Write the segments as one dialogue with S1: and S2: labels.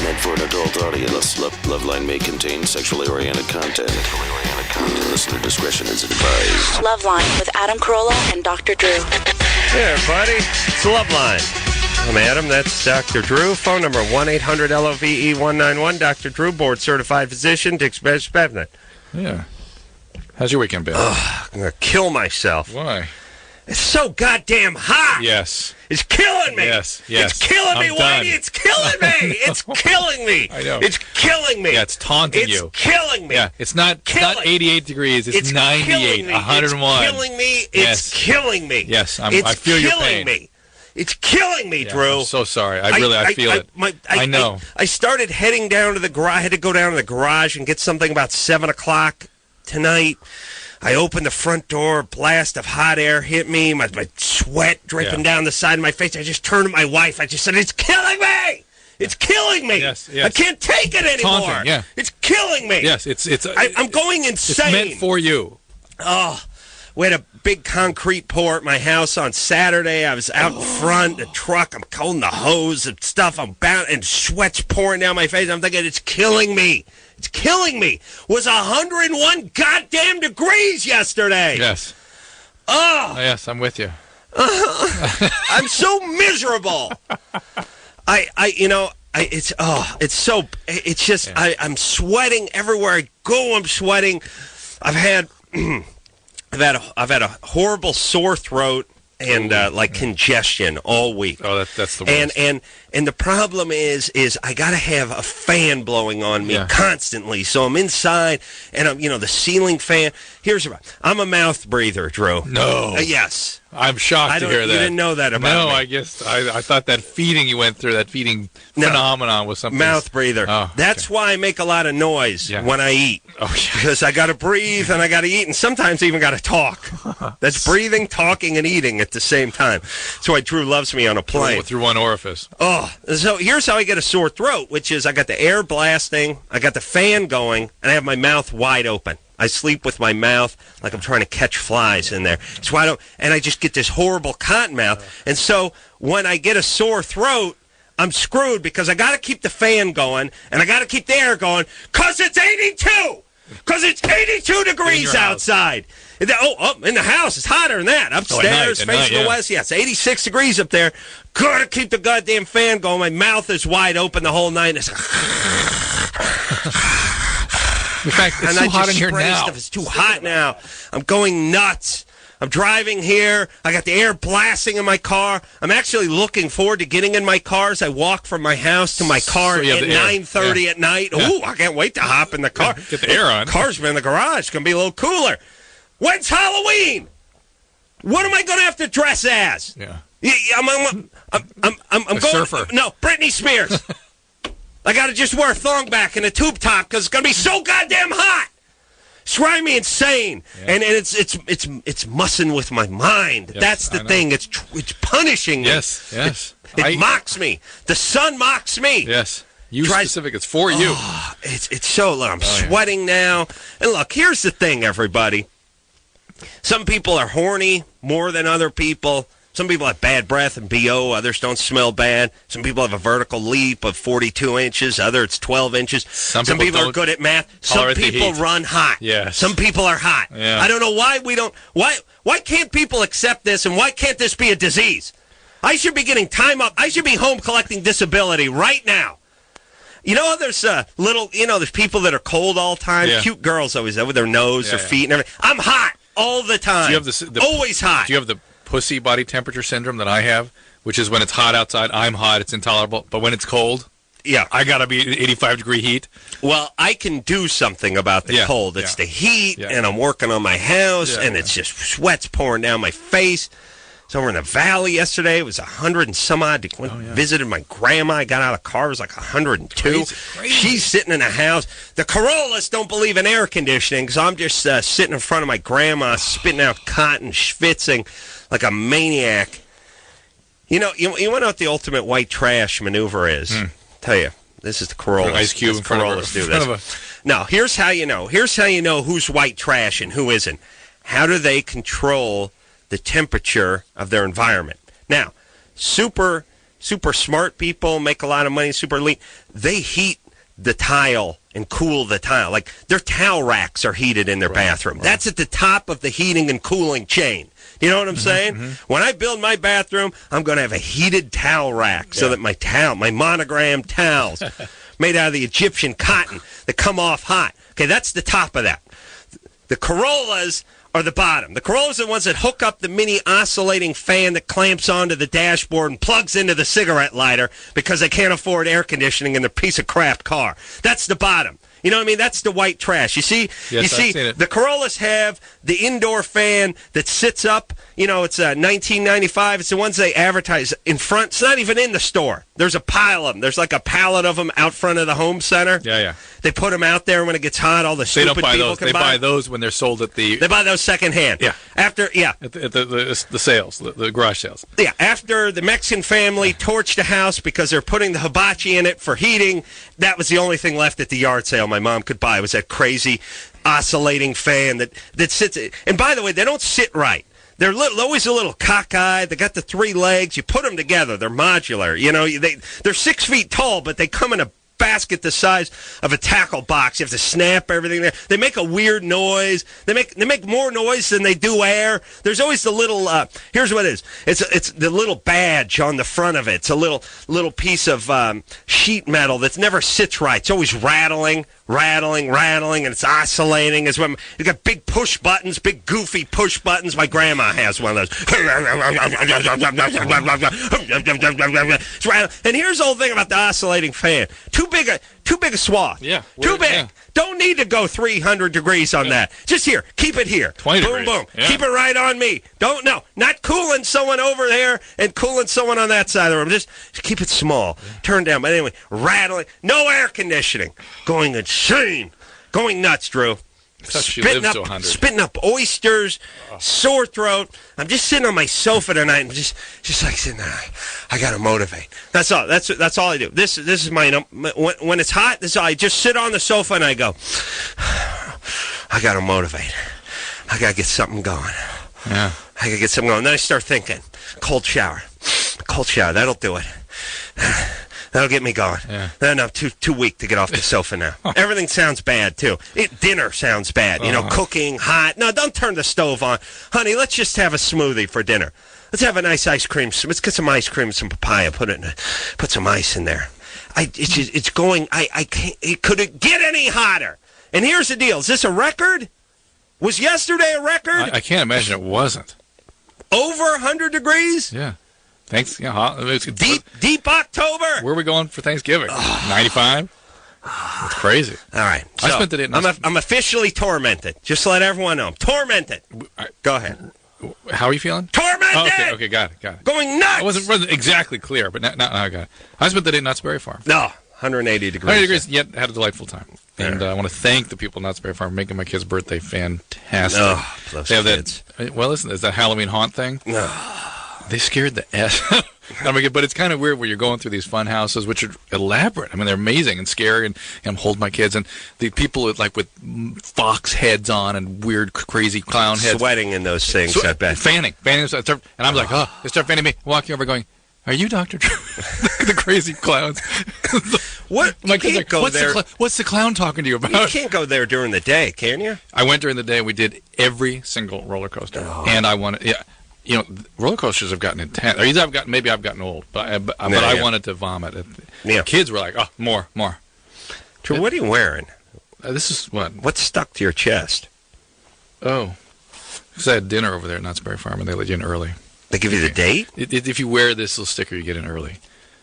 S1: meant for an adult audience. LoveLine may contain sexually oriented content. Listener discretion is advised.
S2: LoveLine with Adam Carolla and Dr. Drew.
S3: Hey, everybody. It's LoveLine. I'm Adam. That's Dr. Drew. Phone number 1-800-LOVE-191. Dr. Drew, board-certified physician. Dick's Best Pepnet.
S4: Yeah. How's your weekend been?
S3: I'm going to kill myself.
S4: Why?
S3: It's so goddamn hot.
S4: Yes.
S3: It's killing me.
S4: Yes.
S3: It's killing me, Whitey. It's killing me. It's killing me.
S4: I know.
S3: It's killing me.
S4: Yeah, it's taunting you.
S3: It's killing me.
S4: Yeah, it's not 88 degrees. It's 98, 101.
S3: It's killing me. It's killing me.
S4: Yes, I feel your pain.
S3: Me. It's killing me, Drew.
S4: I'm so sorry. I feel it. I know.
S3: I started heading down to the garage. I had to go down to the garage and get something about 7 o'clock tonight. I opened the front door, a blast of hot air hit me, my sweat dripping down the side of my face. I just turned to my wife. I just said, it's killing me! It's killing me!
S4: Yes.
S3: I can't take it anymore!
S4: Taunting, yeah.
S3: It's killing me!
S4: Yes,
S3: I'm going insane!
S4: It's meant for you.
S3: Oh, we had a big concrete pour at my house on Saturday. I was out in front, the truck, I'm holding the hose and stuff, I'm bound, and sweat's pouring down my face. I'm thinking, it's killing me! It's killing me. It was 101 goddamn degrees yesterday.
S4: Yes.
S3: Oh.
S4: Yes, I'm with you.
S3: I'm so miserable. I'm sweating everywhere I go. I'm sweating. I've had a horrible sore throat and congestion all week.
S4: Oh, that's the worst.
S3: And the problem is I got to have a fan blowing on me constantly. So I'm inside, and I'm the ceiling fan. Here's what I'm a mouth breather, Drew.
S4: No.
S3: Yes.
S4: I'm shocked to hear that.
S3: You didn't know that about me.
S4: No, I guess I thought that feeding you went through, that feeding phenomenon was something.
S3: Mouth breather.
S4: Oh, okay.
S3: That's why I make a lot of noise when I eat.
S4: Oh, yeah.
S3: Because I got to breathe and I got to eat, and sometimes I even got to talk. That's breathing, talking, and eating at the same time. That's why Drew loves me on a plane.
S4: Through one orifice.
S3: Oh, so here's how I get a sore throat, which is I got the air blasting, I got the fan going, and I have my mouth wide open. I sleep with my mouth like I'm trying to catch flies in there. So I just get this horrible cotton mouth. And so when I get a sore throat, I'm screwed because I got to keep the fan going and I got to keep the air going because it's 82. Because it's 82 degrees outside. In the house, it's hotter than that. Upstairs, facing the west, it's 86 degrees up there. Gotta keep the goddamn fan going. My mouth is wide open the whole night.
S4: In fact, it's too hot in here now.
S3: It's too hot now. I'm going nuts. I'm driving here. I got the air blasting in my car. I'm actually looking forward to getting in my car as I walk from my house to my car at 9:30 at night. Yeah. Ooh, I can't wait to hop in the car.
S4: Get the air on.
S3: The car's been in the garage. It's going to be a little cooler. When's Halloween? What am I going to have to dress as?
S4: Yeah.
S3: I'm going
S4: surfer.
S3: No, Britney Spears. I got to just wear a thong back and a tube top because it's going to be so goddamn hot. It's driving me insane, and it's mussing with my mind. Yes, that's the thing. It's punishing me.
S4: Yes.
S3: It mocks me. The sun mocks me.
S4: Yes. Specific. It's for you.
S3: It's so. I'm sweating now. And look, here's the thing, everybody. Some people are horny more than other people. Some people have bad breath and BO. Others don't smell bad. Some people have a vertical leap of 42 inches. Others, it's 12 inches. Some people are good at math. Some people run hot.
S4: Yes.
S3: Some people are hot.
S4: Yeah.
S3: I don't know why we don't. Why can't people accept this, and why can't this be a disease? I should be getting time up. I should be home collecting disability right now. You know, there's there's people that are cold all the time.
S4: Yeah.
S3: Cute girls always with their nose, their feet, and everything. I'm hot all the time.
S4: Do you have
S3: always hot.
S4: Do you have the pussy body temperature syndrome that I have, which is when it's hot outside, I'm hot, it's intolerable. But when it's cold, I got to be 85-degree heat.
S3: Well, I can do something about the cold. It's the heat, and I'm working on my house, and it's just sweat's pouring down my face. So we're in the valley yesterday. It was 100 and some odd. Visited my grandma. I got out of the car. It was like 102.
S4: Crazy.
S3: She's sitting in the house. The Corollas don't believe in air conditioning, so I'm just sitting in front of my grandma, spitting out cotton, schwitzing like a maniac. You know what the ultimate white trash maneuver is? Tell you, this is the Corollas.
S4: Ice cube in front of
S3: Corollas do this. No, here's how you know. Here's how you know who's white trash and who isn't. How do they control the temperature of their environment? Now, super super smart people, make a lot of money, super elite, they heat the tile and cool the tile. Like, their towel racks are heated in their bathroom. Right. That's at the top of the heating and cooling chain. You know what I'm saying? When I build my bathroom, I'm going to have a heated towel rack so that my monogrammed towels made out of the Egyptian cotton that come off hot. Okay, that's the top of that. The Corollas are the bottom. The Corollas are the ones that hook up the mini oscillating fan that clamps onto the dashboard and plugs into the cigarette lighter because they can't afford air conditioning in their piece of crap car. That's the bottom. You know what I mean? That's the white trash. You see,
S4: Yes, I've seen it.
S3: The Corollas have the indoor fan that sits up. You know, it's $19.95. It's the ones they advertise in front. It's not even in the store. There's a pile of them. There's like a pallet of them out front of the home center.
S4: Yeah.
S3: They put them out there when it gets hot. All the
S4: They
S3: stupid
S4: don't buy
S3: people
S4: those.
S3: can
S4: They
S3: buy.
S4: buy those when they're sold at the.
S3: They buy those secondhand.
S4: Yeah.
S3: At
S4: the sales, the garage sales.
S3: Yeah, after the Mexican family torched the house because they're putting the hibachi in it for heating, that was the only thing left at the yard sale my mom could buy, was that crazy oscillating fan that sits. And by the way, they don't sit right. They're always a little cockeyed. They got the three legs. You put them together. They're modular. You know, they're 6 feet tall, but they come in a basket the size of a tackle box. You have to snap everything there. They make a weird noise. They make more noise than they do air. There's always the little here's what it is. It's the little badge on the front of it. It's a little piece of sheet metal that never sits right. It's always rattling, and it's oscillating. It's when you got big push buttons, big goofy push buttons. My grandma has one of those. And here's the whole thing about the oscillating fan. Too big a swath.
S4: Yeah.
S3: Too big.
S4: Yeah.
S3: Don't need to go 300 degrees on that. Just here. Keep it here.
S4: 20
S3: boom,
S4: degrees.
S3: boom.
S4: Yeah.
S3: Keep it right on me. Not cooling someone over there and cooling someone on that side of the room. Just keep it small. Turn down. But anyway, rattling. No air conditioning. Going insane. Going nuts, Drew.
S4: She lives to 100.
S3: Spitting up oysters, sore throat. I'm just sitting on my sofa tonight and just like sitting there. I got to motivate. That's all. That's all I do. This is my when it's hot. This is all, I just sit on the sofa and I go. I got to motivate. I got to get something going.
S4: Yeah.
S3: I got to get something going. Then I start thinking. Cold shower. That'll do it. That'll get me going.
S4: Yeah.
S3: No, I'm too weak to get off the sofa now. Everything sounds bad, too. Dinner sounds bad. You know, cooking, hot. No, don't turn the stove on. Honey, let's just have a smoothie for dinner. Let's have a nice ice cream. Let's get some ice cream, some papaya. Put some ice in there. It's going. I can't. Could it get any hotter? And here's the deal. Is this a record? Was yesterday a record?
S4: I can't imagine it wasn't.
S3: Over 100 degrees?
S4: Yeah. Thanks. Yeah, hot.
S3: Deep October.
S4: Where are we going for Thanksgiving? 95? That's crazy.
S3: All right.
S4: I spent the day.
S3: I'm officially tormented. Just to let everyone know. I'm tormented. Go ahead.
S4: How are you feeling?
S3: Tormented!
S4: Oh, okay, got it.
S3: Going nuts!
S4: I wasn't exactly clear, but now I got it. I spent the day at Knott's Berry Farm.
S3: No, 180 degrees.
S4: 180 degrees, yet had a delightful time. And I want to thank the people at Knott's Berry Farm for making my kid's birthday fantastic.
S3: Oh, those
S4: they have
S3: kids.
S4: Well, listen, there's that Halloween haunt thing.
S3: No.
S4: They scared the S. But it's kind of weird when you're going through these fun houses, which are elaborate. I mean, they're amazing and scary, and I'm holding my kids, and the people with fox heads on and weird, crazy clown heads.
S3: Sweating in those things, I bet.
S4: Fanning. And I'm like, they start fanning me, walking over going, are you Dr. Drew? The crazy clowns.
S3: What?
S4: My kids are like, what's the clown talking to you about?
S3: You can't go there during the day, can you?
S4: I went during the day. We did every single roller coaster. And I wanted, you know, roller coasters have gotten intense. Or either maybe I've gotten old, but I wanted to vomit. Kids were like, more.
S3: Drew, what are you wearing?
S4: This is what?
S3: What's stuck to your chest?
S4: Oh. Because I had dinner over there at Knott's Berry Farm, and they let you in early.
S3: They give you the date?
S4: If you wear this little sticker, you get in early.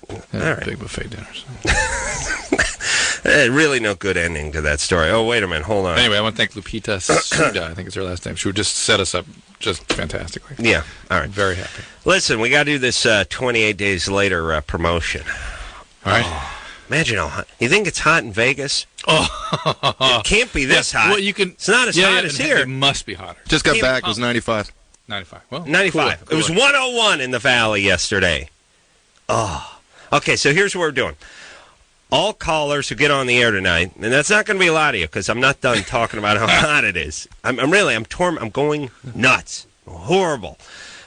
S3: All right.
S4: Big buffet dinners.
S3: Really no good ending to that story. Oh, wait a minute. Hold on.
S4: Anyway, I want to thank Lupita Suda. I think it's her last name. She just set us up just fantastically.
S3: Yeah. All right.
S4: Very happy.
S3: Listen, we got to do this 28 days later promotion.
S4: All right.
S3: Imagine how hot. You think it's hot in Vegas? It can't be this hot.
S4: Well, you can.
S3: It's not as hot as here.
S4: It must be hotter.
S5: Just got back. It was 95.
S4: 95. Well,
S3: 95.
S4: Cooler.
S3: It was 101 in the valley yesterday. Oh. Okay, so here's what we're doing. All callers who get on the air tonight, and that's not going to be a lot of you because I'm not done talking about how hot it is. I'm going nuts. Horrible.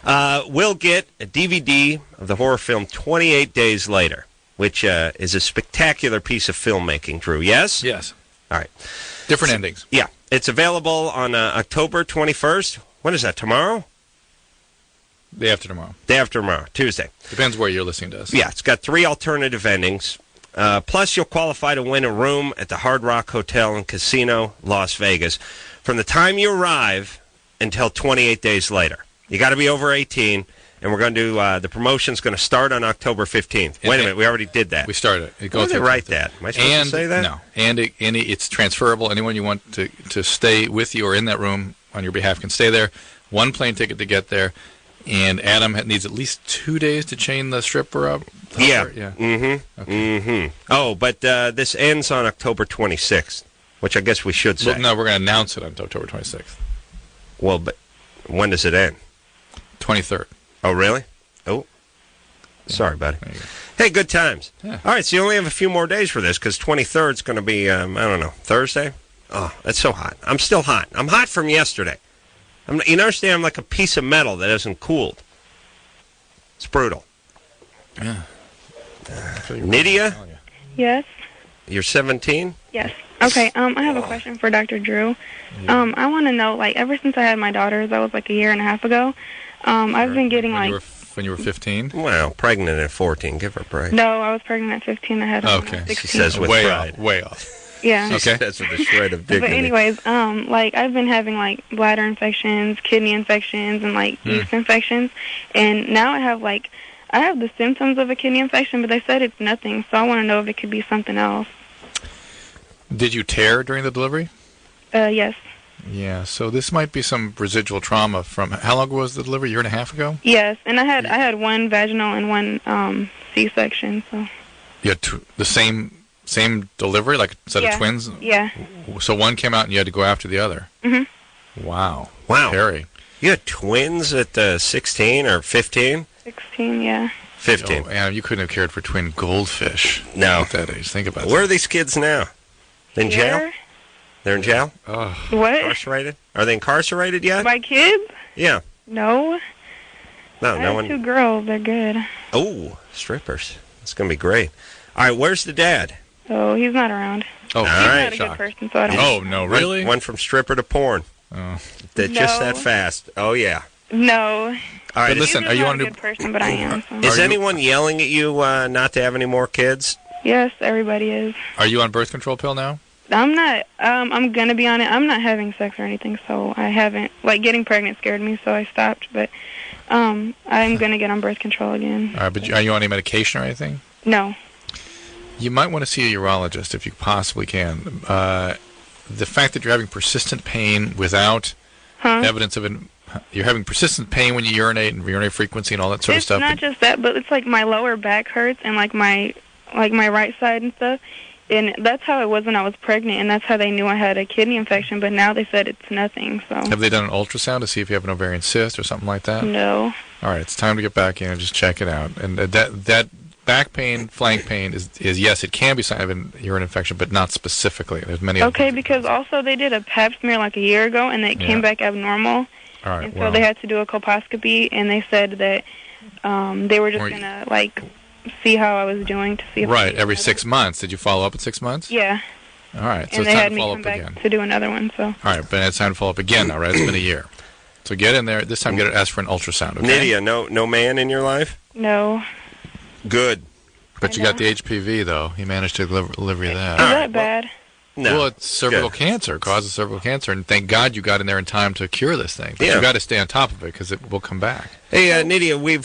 S3: We'll get a DVD of the horror film 28 Days Later, which is a spectacular piece of filmmaking, Drew. Yes?
S4: Yes.
S3: All right.
S4: Different endings.
S3: Yeah. It's available on October 21st. When is that, tomorrow?
S4: Day after tomorrow.
S3: Day after tomorrow, Tuesday.
S4: Depends where you're listening to us.
S3: Yeah, it's got 3 alternative endings. Plus, you'll qualify to win a room at the Hard Rock Hotel and Casino, Las Vegas, from the time you arrive until 28 days later. You got to be over 18, and we're going to do the promotion's going to start on October 15th. Wait a minute, we already did that.
S4: We started it.
S3: Why did I write that? Am I supposed to say that?
S4: No. And it's transferable. Anyone you want to stay with you or in that room on your behalf can stay there. 1 plane ticket to get there. And Adam needs at least 2 days to chain the stripper up.
S3: Yeah.
S4: Yeah.
S3: Mm-hmm.
S4: Okay.
S3: Mm-hmm. Oh, but this ends on October 26th, which I guess we should say.
S4: Well, no, we're going to announce it on October 26th.
S3: Well, but when does it end?
S4: 23rd.
S3: Oh, really? Oh. Sorry, buddy.
S4: There you go.
S3: Hey, good times.
S4: Yeah.
S3: All right, so you only have a few more days for this because 23rd is going to be, I don't know, Thursday? Oh, that's so hot. I'm still hot. I'm hot from yesterday. You understand I'm like a piece of metal that hasn't cooled. It's brutal.
S4: Yeah.
S3: Nydia,
S5: Yes.
S3: you're 17?
S5: Yes. Okay. I have a question for Dr. Drew. I want to know, like, ever since I had my daughters, that was like a year and a half ago. I've been getting
S4: when
S5: like.
S4: When you were 15?
S3: Well, pregnant at 14. Give her a break.
S5: No, I was pregnant at 15. I had.
S4: Okay.
S5: When I was 16.
S3: She says with
S4: Way
S3: pride.
S4: off. Way off.
S5: Yeah.
S3: She
S4: Okay.
S3: says with a shred of dignity.
S5: But anyways, like I've been having like bladder infections, kidney infections, and like yeast infections, and now I have the symptoms of a kidney infection, but they said it's nothing. So I want to know if it could be something else.
S4: Did you tear during the delivery?
S5: Yes.
S4: Yeah, so this might be some residual trauma from, how long was the delivery? A year and a half ago?
S5: Yes, and I had one vaginal and one C-section. So.
S4: You had the same delivery, like a set of twins?
S5: Yeah.
S4: So one came out and you had to go after the other?
S5: Mm-hmm.
S4: Wow.
S3: Wow.
S4: Scary.
S3: You had twins at 16 or 15?
S5: 16, yeah.
S3: 15.
S4: Oh, Anna, you couldn't have cared for twin goldfish
S3: No.
S4: at that age. Think about
S3: Where
S4: that.
S3: are these kids now? In jail?
S5: Here?
S3: They're in jail?
S4: Oh.
S5: What?
S3: Incarcerated? Are they incarcerated yet?
S5: My kids?
S3: Yeah.
S5: No.
S3: No,
S5: I
S3: no
S5: have
S3: one.
S5: 2 girls. They're good.
S3: Oh, strippers. It's going to be great. All right, where's the dad?
S5: Oh, he's not around.
S4: Oh,
S3: All
S5: He's
S3: right.
S5: not a good person, so I don't.
S4: Oh, no, really?
S3: Went from stripper to porn.
S4: Oh.
S3: Just
S5: No.
S3: that fast. Oh, yeah.
S5: No.
S3: All right.
S4: But listen,
S5: He's
S4: are you
S5: not
S4: on
S5: a
S4: to...
S5: good person, but I am. So.
S3: Is
S4: Are you-
S3: anyone yelling at you not to have any more kids?
S5: Yes, everybody is.
S4: Are you on birth control pill now?
S5: I'm not. I'm gonna be on it. I'm not having sex or anything, so I haven't. Like getting pregnant scared me, so I stopped. But I'm gonna get on birth control again.
S4: All right, but are you on any medication or anything?
S5: No.
S4: You might want to see a urologist if you possibly can. The fact that you're having persistent pain without evidence of it, you're having persistent pain when you urinate and urinate frequency and all that sort of
S5: It's
S4: stuff.
S5: not just that, but it's like my lower back hurts and like my right side and stuff. And that's how it was when I was pregnant, and that's how they knew I had a kidney infection. But now they said it's nothing. So.
S4: Have they done an ultrasound to see if you have an ovarian cyst or something like that?
S5: No.
S4: All right, it's time to get back in and just check it out. And that back pain, flank pain is yes, it can be sign of a urine infection, but not specifically. There's many. other
S5: Okay,
S4: things.
S5: because also they did a pap smear like a year ago, and it came back abnormal.
S4: All right,
S5: And so
S4: well,
S5: they had to do a colposcopy, and they said that they were just
S4: Or-
S5: going to, like, see how I was doing to see if...
S4: right, every 6 months. Did you follow up at 6 months?
S5: Yeah,
S4: All right, so
S5: and
S4: it's
S5: they
S4: time
S5: had
S4: to
S5: me
S4: follow
S5: come
S4: up
S5: back
S4: again.
S5: to do another one, so...
S4: All right, but it's time to follow up again now, right? It's been a year. So get in there. This time, ask for an ultrasound, okay?
S3: Nydia, no man in your life?
S5: No.
S3: Good.
S4: But you got the HPV, though. You managed to deliver that.
S5: Is that bad?
S3: No.
S4: Well, it's cervical
S3: Good.
S4: cancer. It causes cervical cancer. And thank God you got in there in time to cure this thing. But
S3: Yeah.
S4: you got to stay on top of it because it will come back.
S3: Hey, Nydia, we've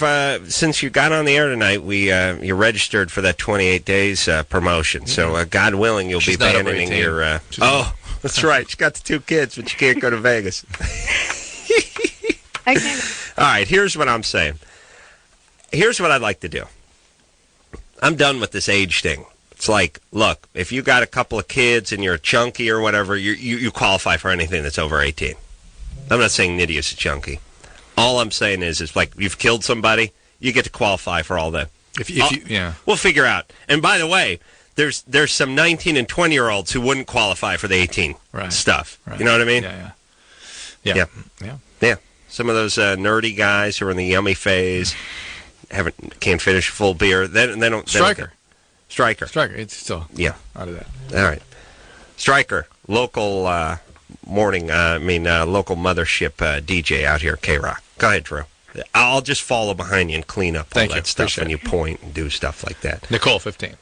S3: since you got on the air tonight, you're registered for that 28 days promotion. So, God willing, you'll
S4: She's
S3: be
S4: not over
S3: abandoning
S4: 18.
S3: your.
S4: She's
S3: Oh, that's right. She's got the 2 kids, but you can't go to Vegas.
S5: I can't...
S3: All right, here's what I'm saying. Here's what I'd like to do. I'm done with this age thing. It's like, look, if you got a couple of kids and you're a chunky or whatever, you qualify for anything that's over 18. I'm not saying Nydia's a chunky. All I'm saying is like, you've killed somebody, you get to qualify for all that.
S4: If you, yeah.
S3: We'll figure out. And by the way, there's some 19 and 20-year-olds who wouldn't qualify for the 18
S4: Right.
S3: stuff.
S4: Right.
S3: You know what I mean?
S4: Yeah.
S3: Yeah. Some of those nerdy guys who are in the yummy phase can't finish a full beer. They don't.
S4: Striker.
S3: Striker.
S4: It's still
S3: Yeah.
S4: out of that.
S3: All right. Striker, local local mothership DJ out here at K-Rock. Go ahead, Drew. I'll just follow behind you and clean up all that stuff when you point and do stuff like that.
S4: Nicole, 15.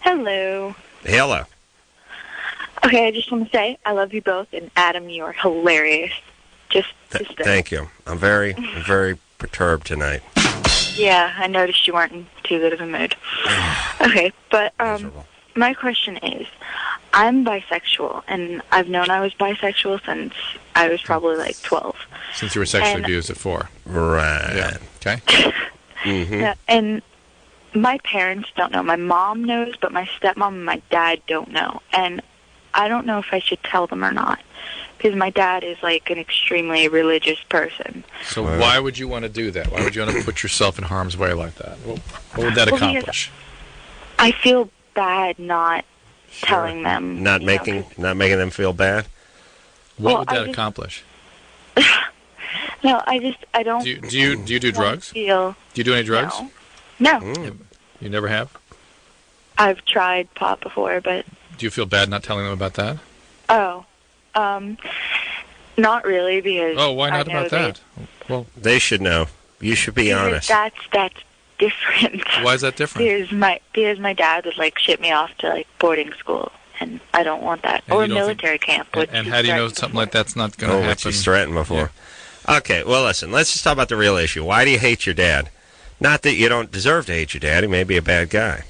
S6: Hello.
S3: Hello.
S6: Okay, I just want to say I love you both, and Adam, you are hilarious. Just
S3: thank you. I'm very perturbed tonight.
S6: Yeah, I noticed you weren't in too good of a mood. Okay, but my question is, I'm bisexual, and I've known I was bisexual since I was probably like 12.
S4: Since you were sexually abused at 4.
S3: Right.
S4: Yeah. Okay.
S3: Mm-hmm.
S6: Yeah, and my parents don't know. My mom knows, but my stepmom and my dad don't know. And I don't know if I should tell them or not, because my dad is like an extremely religious person.
S4: So why would you want to do that? Why would you want to put yourself in harm's way like that? What would that accomplish?
S6: I feel bad not telling them.
S3: Not making them feel bad?
S4: What would that accomplish?
S6: No, I don't.
S4: Do you do drugs? Do you do any drugs?
S6: No.
S4: You never have?
S6: I've tried pot before, but...
S4: Do you feel bad not telling them about that?
S6: Oh. Not really, because...
S4: Oh, why not about that?
S3: Well, they should know. You should be honest.
S6: That's different.
S4: Why is that different?
S6: Because my dad would, like, ship me off to, like, boarding school, and I don't want that.
S4: And
S6: or military camp.
S4: And how do you know something like that's not going to happen?
S3: What she's threatened before. Yeah. Okay, well, listen, let's just talk about the real issue. Why do you hate your dad? Not that you don't deserve to hate your dad. He may be a bad guy.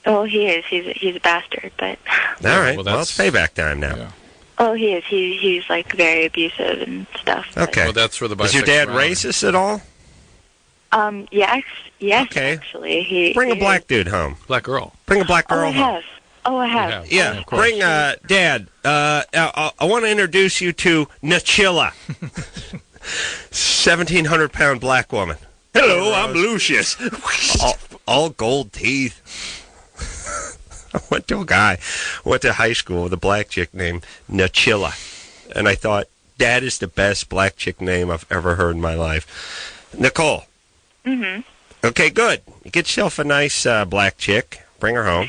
S6: Oh, he is. He's a bastard, but...
S3: All right, well, it's payback time now.
S6: Yeah. Oh, he is. He's, like, very abusive and stuff.
S3: Okay.
S4: Well, that's for the bisexuality.
S3: Is your dad racist at all?
S6: Yes,
S3: okay.
S6: Actually.
S3: Bring a black dude home.
S4: Black girl.
S3: Bring a black girl home.
S6: I have.
S3: Yeah, bring, Dad, I want to introduce you to Nachilla. 1,700-pound black woman. Hello, I'm Lucius. all gold teeth. I went to high school with a black chick named Nachilla. And I thought, that is the best black chick name I've ever heard in my life. Nicole.
S6: Mm-hmm.
S3: Okay, good. Get yourself a nice black chick. Bring her home.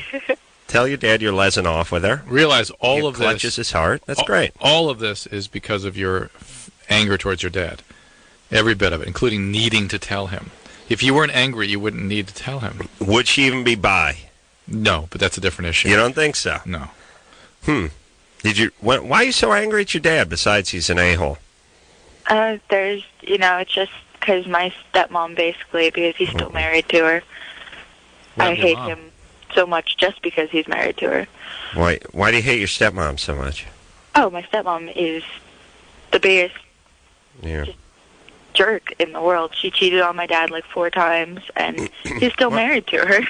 S3: Tell your dad you're lesing off with her.
S4: Realize all of this...
S3: clutches his heart. That's great.
S4: All of this is because of your anger towards your dad. Every bit of it, including needing to tell him. If you weren't angry, you wouldn't need to tell him.
S3: Would she even be bi?
S4: No, but that's a different issue.
S3: You don't think so?
S4: No.
S3: Why are you so angry at your dad, besides he's an a-hole?
S6: It's just because my stepmom, basically, because he's still married to her. I hate him so much just because he's married to her.
S3: Why do you hate your stepmom so much?
S6: Oh, my stepmom is the biggest jerk in the world. She cheated on my dad like 4 times, and he's still married to her.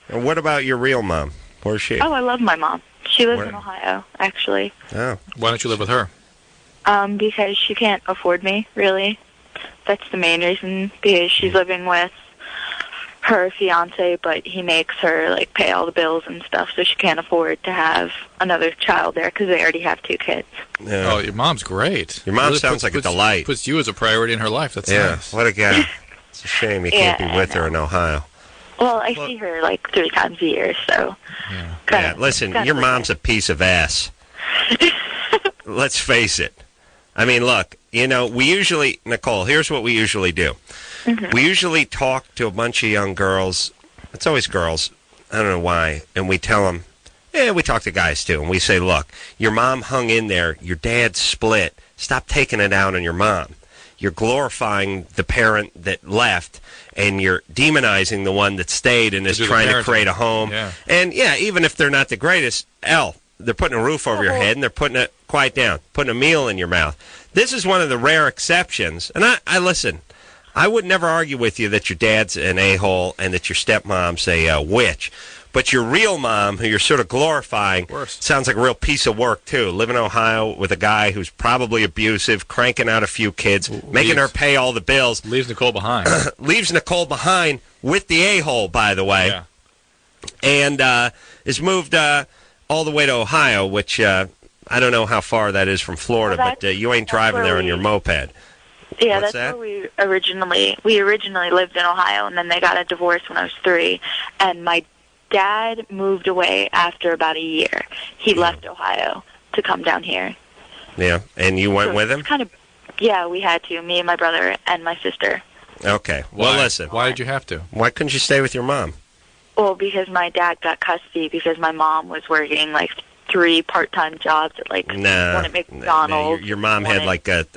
S3: And what about your real mom? Where's she?
S6: Oh, I love my mom. She lives in Ohio, actually.
S3: Oh.
S4: Why don't you live with her?
S6: Because she can't afford me, really. That's the main reason, because she's living with her fiance, but he makes her like pay all the bills and stuff, so she can't afford to have another child there because they already have 2 kids.
S4: Yeah. Oh, your mom's great.
S3: Your mom really sounds like a delight.
S4: Puts you as a priority in her life. That's nice.
S3: What a guy. It's a shame you can't be with her in Ohio.
S6: Well, I see her like 3 times a year, so...
S3: Listen, your mom's a piece of ass. Let's face it. I mean, look, Nicole, here's what we usually do. Mm-hmm. We usually talk to a bunch of young girls. It's always girls. I don't know why. And we tell them, we talk to guys too. And we say, look, your mom hung in there. Your dad split. Stop taking it out on your mom. You're glorifying the parent that left, and you're demonizing the one that stayed and is trying to create a home. Yeah. And, even if they're not the greatest, they're putting a roof over your head, and they're putting quiet down, putting a meal in your mouth. This is one of the rare exceptions. And I listen, I would never argue with you that your dad's an a-hole and that your stepmom's a witch. But your real mom, who you're sort of glorifying, sounds like a real piece of work, too. Living in Ohio with a guy who's probably abusive, cranking out a few kids, making her pay all the bills.
S4: Leaves Nicole behind.
S3: Leaves Nicole behind with the a-hole, by the way.
S4: Yeah.
S3: And is moved all the way to Ohio, which I don't know how far that is from Florida, but you ain't driving there on your moped.
S6: Yeah,
S3: What's
S6: that's
S3: that?
S6: where we originally lived in Ohio, and then they got a divorce when I was 3, and my dad moved away after about a year. He left Ohio to come down here.
S3: Yeah, and you went
S6: So
S3: with him?
S6: it's kind of, yeah, we had to, me and my brother and my sister.
S3: Okay. Well, listen.
S4: Why did you have to?
S3: Why couldn't you stay with your mom?
S6: Well, because my dad got custody because my mom was working like 3 part-time jobs at like one at McDonald's.
S3: Your mom had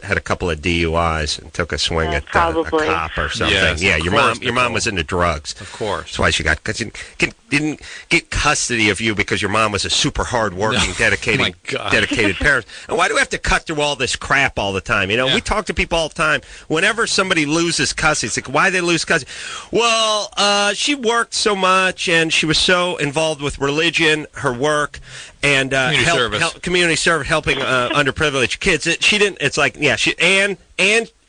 S3: had a couple of DUIs and took a swing at a
S6: probably.
S3: cop or something.
S4: Yes,
S3: yeah,
S4: of
S3: your
S4: course,
S3: mom was into drugs.
S4: Of course.
S3: That's why she didn't get custody of you because your mom was a super hard-working, dedicated parent. And why do we have to cut through all this crap all the time? You know, we talk to people all the time. Whenever somebody loses custody, it's like, why they lose custody? Well, she worked so much and she was so involved with religion, her work, and community service, helping underprivileged kids. She didn't. It's like, and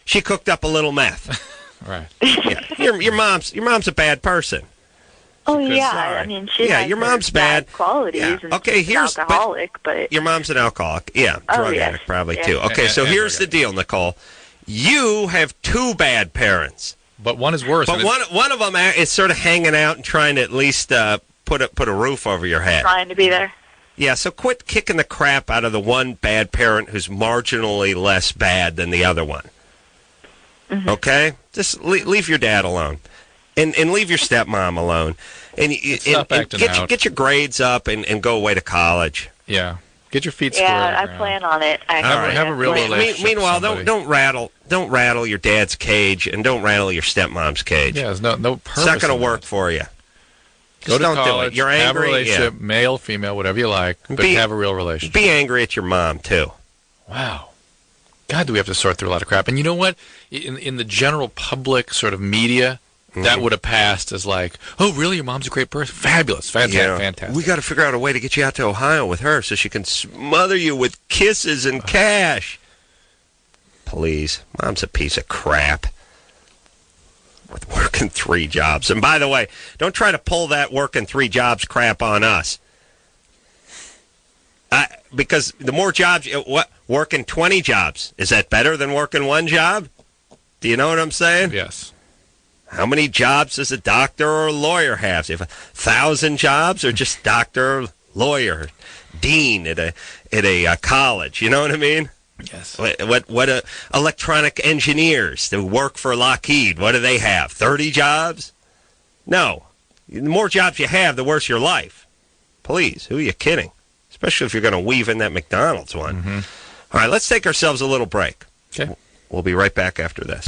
S3: she cooked up a little meth.
S4: Right.
S3: Yeah, your mom's a bad person.
S6: Oh yeah,
S3: Sorry.
S6: I mean she has
S3: your mom's bad
S6: qualities.
S3: Yeah.
S6: And
S3: Okay,
S6: she's an alcoholic, but
S3: your mom's an alcoholic. Yeah, drug addict probably too. Okay, so here's the deal, Nicole. You have 2 bad parents,
S4: but one is worse.
S3: but one of them is sort of hanging out and trying to at least put a roof over your head.
S6: trying to be there.
S3: Yeah, so quit kicking the crap out of the one bad parent who's marginally less bad than the other one. Mm-hmm. Okay? Just leave your dad alone. And leave your stepmom alone. And get your grades up and go away to college.
S4: Yeah. Get your feet square.
S6: Yeah, I plan on it.
S4: Have a real relationship.
S3: Meanwhile, don't rattle your dad's cage and don't rattle your stepmom's cage.
S4: Yeah, there's no purpose.
S3: It's not going to work for you.
S4: Go to
S3: don't
S4: college,
S3: do it. You're angry.
S4: have a relationship, male, female, whatever you like, but have a real relationship.
S3: Be angry at your mom, too.
S4: Wow. God, do we have to sort through a lot of crap. And you know what? In the general public sort of media, that would have passed as like, oh, really? Your mom's a great person? Fabulous. Fantastic.
S3: We got to figure out a way to get you out to Ohio with her so she can smother you with kisses and cash. Please. Mom's a piece of crap. With working 3 jobs. And by the way, don't try to pull that working 3 jobs crap on us. Because the more jobs, working 20 jobs, is that better than working 1 job? Do you know what I'm saying?
S4: Yes.
S3: How many jobs does a doctor or a lawyer have? If 1,000 jobs, or just doctor, lawyer, dean at a college? You know what I mean?
S4: Yes.
S3: What electronic engineers that work for Lockheed, what do they have? 30 jobs? No. The more jobs you have, the worse your life. Please, who are you kidding? Especially if you're going to weave in that McDonald's one. Mm-hmm. All right, let's take ourselves a little break.
S4: Okay.
S3: We'll be right back after this.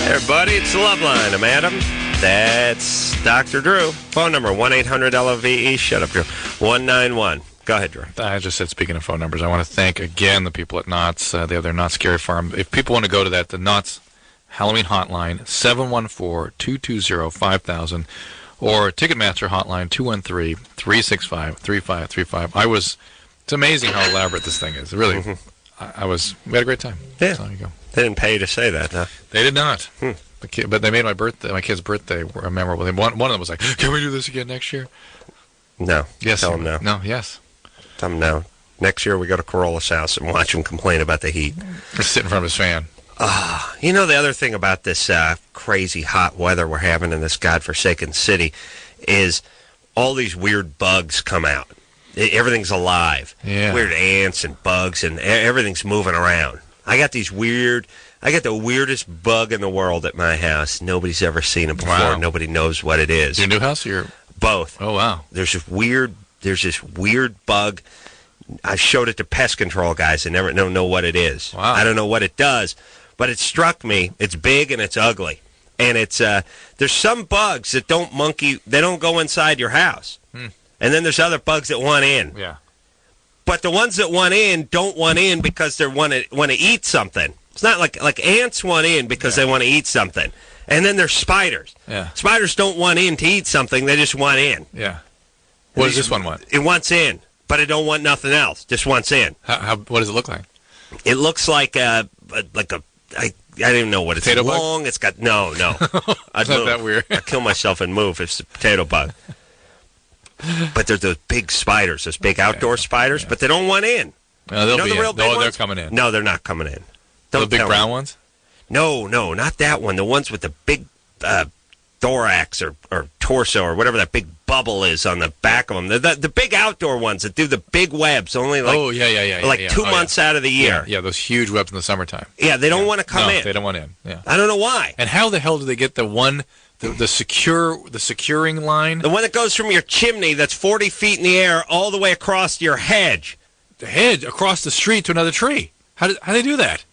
S3: Hey everybody, it's LoveLine. I'm Adam. That's Dr. Drew. Phone number 1-800-LOVE. Shut up, Drew. 191. Go ahead, Drew.
S4: I just said, speaking of phone numbers, I want to thank again the people at Knott's. They have their Knott's Scary Farm. If people want to go to that, the Knott's Halloween hotline, 714-220-5000, or Ticketmaster hotline, 213-365-3535. It's amazing how elaborate this thing is. Really, we had a great time.
S3: Yeah.
S4: So, there you go.
S3: They didn't pay you to say that, huh?
S4: They did not. But they made my kid's birthday memorable. One of them was like, can we do this again next year?
S3: No.
S4: Yes.
S3: Tell them no.
S4: No, yes.
S3: Tell them no. Next year we go to Corolla's house and watch him complain about the heat.
S4: Just sit in front of his fan.
S3: You know, the other thing about this crazy hot weather we're having in this godforsaken city is all these weird bugs come out. Everything's alive.
S4: Yeah.
S3: Weird ants and bugs, and everything's moving around. I got the weirdest bug in the world at my house. Nobody's ever seen it before.
S4: Wow.
S3: Nobody knows what it is.
S4: Your new house or your...
S3: Both.
S4: Oh, wow.
S3: There's this weird bug. I showed it to pest control guys. They never know what it is.
S4: Wow.
S3: I don't know what it does, but it struck me. It's big and it's ugly. And it's there's some bugs that don't go inside your house. And then there's other bugs that want in.
S4: Yeah.
S3: But the ones that want in don't want in because they want to eat something. It's not like ants want in because they want to eat something. And then there's spiders.
S4: Yeah.
S3: Spiders don't want in to eat something. They just want in.
S4: Yeah. What does this one want?
S3: It wants in, but it don't want nothing else. Just wants in.
S4: What does it look like?
S3: It looks like I don't even know what it's
S4: potato
S3: long.
S4: Bug?
S3: It's got no.
S4: It's not that weird.
S3: I'd kill myself and move if it's a potato bug. but they're those big spiders, those big outdoor spiders, but they don't want in.
S4: No, they'll be
S3: the real
S4: in.
S3: big
S4: They're
S3: ones?
S4: coming in.
S3: No, they're not coming in.
S4: The
S3: Don't
S4: big
S3: tell
S4: brown
S3: me.
S4: ones?
S3: No, not that one. The ones with the big thorax or torso or whatever that big bubble is on the back of them. The big outdoor ones that do the big webs, only like 2 months out of the year.
S4: Yeah, those huge webs in the summertime.
S3: Yeah, they don't want to come in.
S4: They don't want in. Yeah.
S3: I don't know why.
S4: And how the hell do they get the securing line?
S3: The one that goes from your chimney that's 40 feet in the air all the way across your hedge.
S4: The hedge across the street to another tree. How do they do that?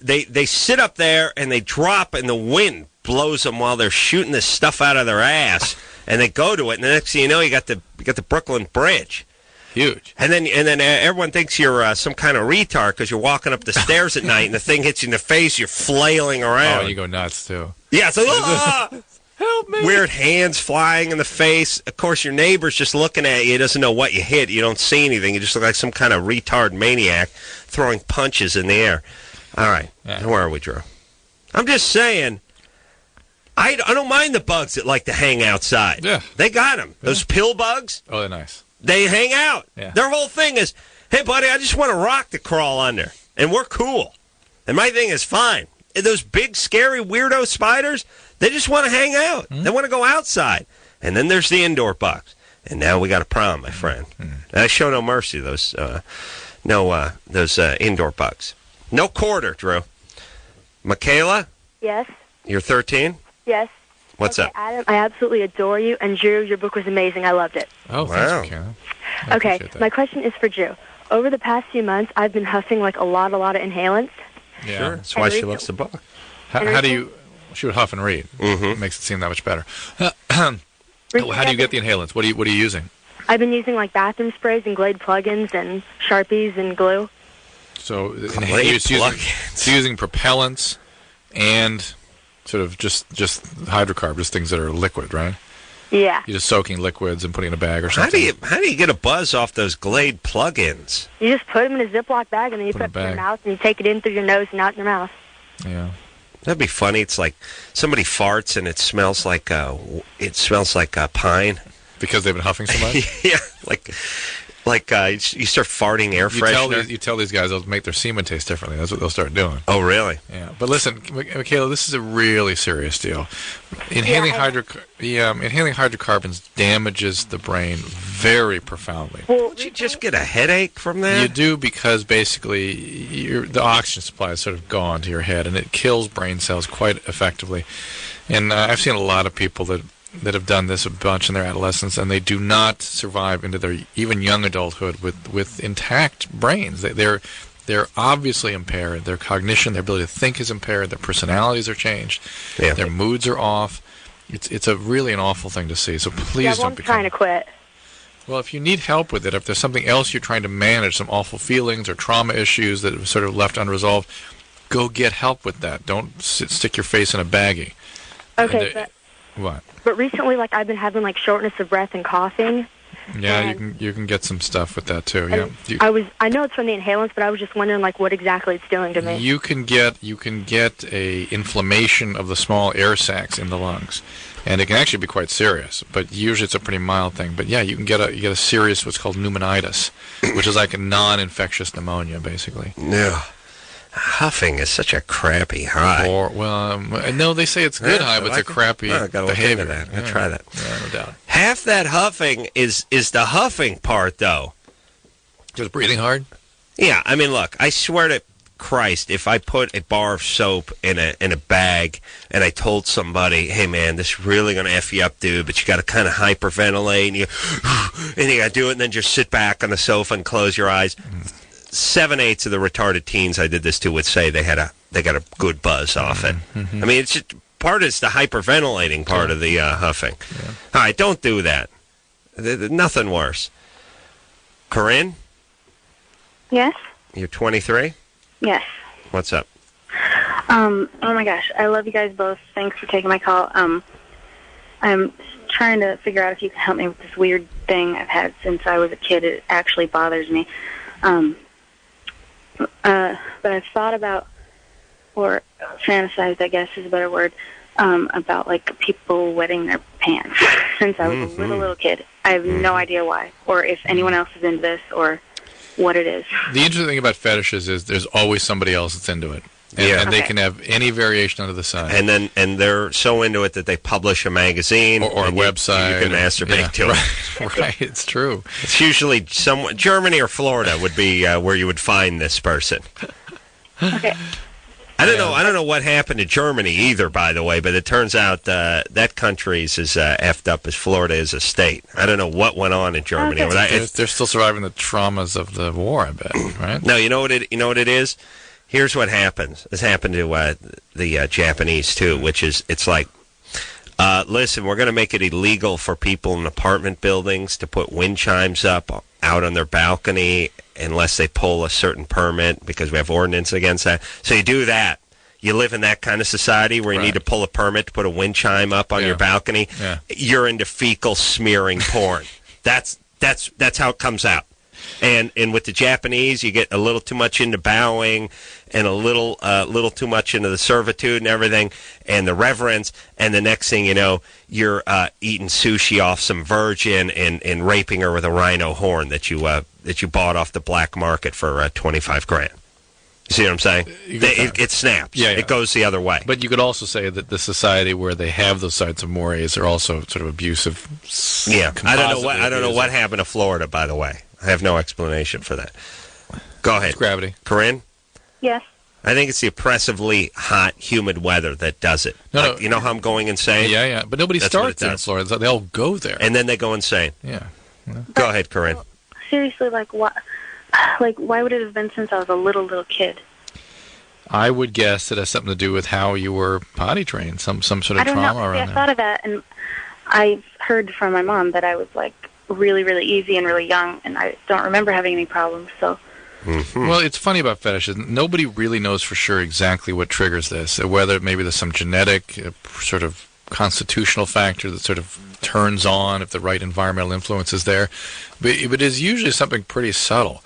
S3: They sit up there and they drop, and the wind blows them while they're shooting this stuff out of their ass, and they go to it, and the next thing you know, you got the Brooklyn Bridge.
S4: Huge.
S3: And then everyone thinks you're some kind of retard because you're walking up the stairs at night and the thing hits you in the face. You're flailing around.
S4: Oh, you go nuts too.
S3: Yeah, so help me. Weird hands flying in the face. Of course, your neighbor's just looking at you. He doesn't know what you hit. You don't see anything. You just look like some kind of retard maniac throwing punches in the air. All right. Yeah. Where are we, Drew? I'm just saying, I don't mind the bugs that like to hang outside.
S4: Yeah.
S3: They got them. Those pill bugs.
S4: Oh, they're nice.
S3: They hang out.
S4: Yeah.
S3: Their whole thing is, hey, buddy, I just want a rock to crawl under. And we're cool. And my thing is fine. And those big, scary, weirdo spiders, they just want to hang out. They want to go outside. And then there's the indoor bugs. And now we got a problem, my friend. I show no mercy to those indoor bugs. No quarter, Drew. Michaela?
S7: Yes.
S3: You're 13?
S7: Yes.
S3: What's up?
S7: Adam, I absolutely adore you, and Drew, your book was amazing. I loved it.
S4: Oh,
S3: wow.
S4: Thanks, Michaela.
S7: Okay, my question is for Drew. Over the past few months, I've been huffing like a lot of inhalants.
S4: Yeah.
S3: Sure. That's why she loves the book.
S4: How do you... She would huff and read.
S3: Mm-hmm.
S4: It makes it seem that much better. How do you get the inhalants? What are you using?
S7: I've been using bathroom sprays and Glade plugins and Sharpies and glue.
S4: So you're
S3: plugins.
S4: using propellants and sort of just hydrocarbons, just things that are liquid, right?
S7: Yeah.
S4: You're just soaking liquids and putting in a bag or something.
S3: How do you get a buzz off those Glade plugins?
S7: You just put them in a Ziploc bag, and then you put it in your mouth, and you take it in through your nose and out in your mouth.
S4: Yeah.
S3: That'd be funny. It's like somebody farts and it smells like pine.
S4: Because they've been huffing so much?
S3: Yeah, you start farting air freshener.
S4: You tell these guys they'll make their semen taste differently. That's what they'll start doing.
S3: Oh, really?
S4: Yeah. But listen, Michaela, this is a really serious deal. Inhaling hydrocarbons damages the brain very profoundly.
S3: Well, don't you just get a headache from that?
S4: You do, because basically the oxygen supply is sort of gone to your head, and it kills brain cells quite effectively. And I've seen a lot of people that have done this a bunch in their adolescence, and they do not survive into their even young adulthood with intact brains. They're obviously impaired. Their cognition, their ability to think is impaired. Their personalities are changed. Yeah. Their moods are off. It's really an awful thing to see. So please don't become...
S7: trying to quit.
S4: Well, if you need help with it, if there's something else you're trying to manage, some awful feelings or trauma issues that have sort of left unresolved, go get help with that. Don't stick your face in a baggie.
S7: Okay,
S4: what?
S7: But recently, I've been having shortness of breath and coughing.
S4: Yeah, you can get some stuff with that too. Yeah.
S7: I know it's from the inhalants, but I was just wondering what exactly it's doing to me.
S4: You can get a inflammation of the small air sacs in the lungs, and it can actually be quite serious. But usually it's a pretty mild thing. But yeah, you get a serious what's called pneumonitis, which is like a non-infectious pneumonia, basically.
S3: Yeah. Huffing is such a crappy high.
S4: No, they say it's good high, but it's a crappy behavior.
S3: That. I'll try that.
S4: Yeah, no doubt.
S3: Half that huffing is the huffing part, though.
S4: Just breathing hard?
S3: Yeah, I mean, look, I swear to Christ, if I put a bar of soap in a bag and I told somebody, hey, man, this is really going to F you up, dude, but you got to kind of hyperventilate, and you got to do it, and then just sit back on the sofa and close your eyes. 7/8 of the retarded teens I did this to would say they got a good buzz off it. Mm-hmm. I mean, it's just part is the hyperventilating part of the huffing. Yeah. All right, don't do that. Nothing worse. Corinne?
S8: Yes?
S3: You're 23?
S8: Yes.
S3: What's up?
S8: Oh my gosh, I love you guys both. Thanks for taking my call. I'm trying to figure out if you can help me with this weird thing I've had since I was a kid. It actually bothers me. But I've thought about, or fantasized, I guess is a better word, about people wetting their pants since I was a little kid. I have no idea why, or if anyone else is into this, or what it is.
S4: The interesting thing about fetishes is there's always somebody else that's into it. And they can have any variation under the sun.
S3: And they're so into it that they publish a magazine
S4: or a website.
S3: You can masturbate to it.
S4: Right, it's true.
S3: It's usually Germany or Florida would be where you would find this person.
S8: Okay.
S3: I don't know what happened to Germany either, by the way, but it turns out that country's as effed up as Florida is a state. I don't know what went on in Germany.
S8: Okay.
S4: They're still surviving the traumas of the war, I bet, right?
S3: No, you know what it is? Here's what happens. This happened to the Japanese, too, which is, it's like, listen, we're going to make it illegal for people in apartment buildings to put wind chimes up out on their balcony unless they pull a certain permit because we have ordinance against that. So you do that. You live in that kind of society where you need to pull a permit to put a wind chime up on your balcony. Yeah. You're into fecal smearing porn. That's how it comes out. And with the Japanese, you get a little too much into bowing and a little too much into the servitude and everything and the reverence. And the next thing you know, you're eating sushi off some virgin and raping her with a rhino horn that you bought off the black market for $25,000. You see what I'm saying? It snaps. Yeah. It goes the other way.
S4: But you could also say that the society where they have those sites of mores are also sort of abusive.
S3: Yeah. I don't know what happened to Florida, by the way. I have no explanation for that. Go ahead.
S4: It's gravity.
S3: Corinne?
S8: Yes.
S3: I think it's the oppressively hot, humid weather that does it. No. You know how I'm going insane?
S4: Yeah. But nobody starts in Florida. They all go there.
S3: And then they go insane.
S4: Yeah.
S3: Go ahead, Corinne.
S8: Seriously, why would it have been since I was a little kid?
S4: I would guess it has something to do with how you were potty trained, some sort of trauma around that.
S8: I thought of that, and I've heard from my mom that I was really, really easy and really young, and I don't remember having any problems. So,
S4: Well, it's funny about fetishes. Nobody really knows for sure exactly what triggers this, whether maybe there's some genetic sort of constitutional factor that sort of turns on if the right environmental influence is there. But it is usually something pretty subtle.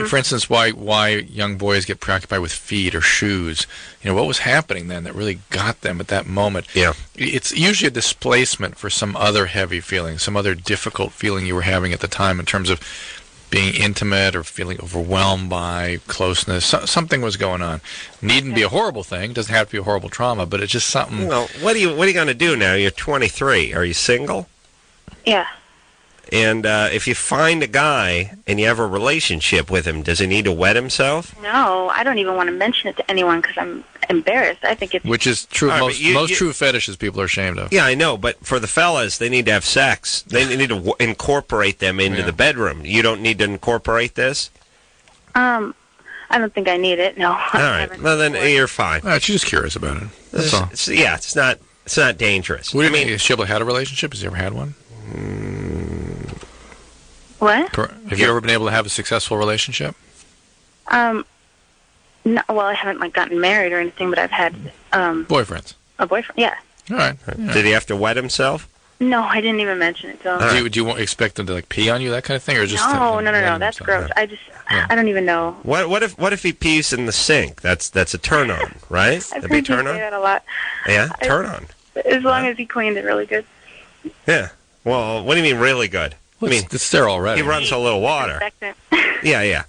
S4: For instance, why young boys get preoccupied with feet or shoes. What was happening then that really got them at that moment?
S3: Yeah.
S4: It's usually a displacement for some other heavy feeling, some other difficult feeling you were having at the time in terms of being intimate or feeling overwhelmed by closeness. Something was going on. Needn't be a horrible thing. Doesn't have to be a horrible trauma, but it's just something.
S3: Well, what are you going to do now? You're 23. Are you single?
S8: Yeah.
S3: And if you find a guy and you have a relationship with him, does he need to wet himself?
S8: No, I don't even want to mention it to anyone because I'm embarrassed. I think it's...
S4: Which is true. Most true fetishes people are ashamed of.
S3: Yeah, I know, but for the fellas, they need to have sex. They need to incorporate them into the bedroom. You don't need to incorporate this?
S8: I don't think I need it, no.
S3: All right, well then you're fine.
S4: She's just curious about it. That's all.
S3: It's not dangerous.
S4: What do you mean? Has she ever had a relationship? Has she ever had one?
S8: What?
S4: Have you ever been able to have a successful relationship?
S8: No, well, I haven't gotten married or anything, but I've had
S4: boyfriends.
S8: A boyfriend, yeah.
S4: All right. Yeah.
S3: Did he have to wet himself?
S8: No, I didn't even mention it. So.
S4: Do you expect them to pee on you, that kind of thing, or just?
S8: No. That's gross. I don't even know.
S3: What if he pees in the sink? That's a turn on, right?
S8: I've heard you say that a lot.
S3: Yeah, turn on. As
S8: long as he cleaned it really good.
S3: Yeah. Well, what do you mean really good?
S4: Well, it's sterile already.
S3: He runs a little water.
S8: Disinfectant.
S3: Yeah.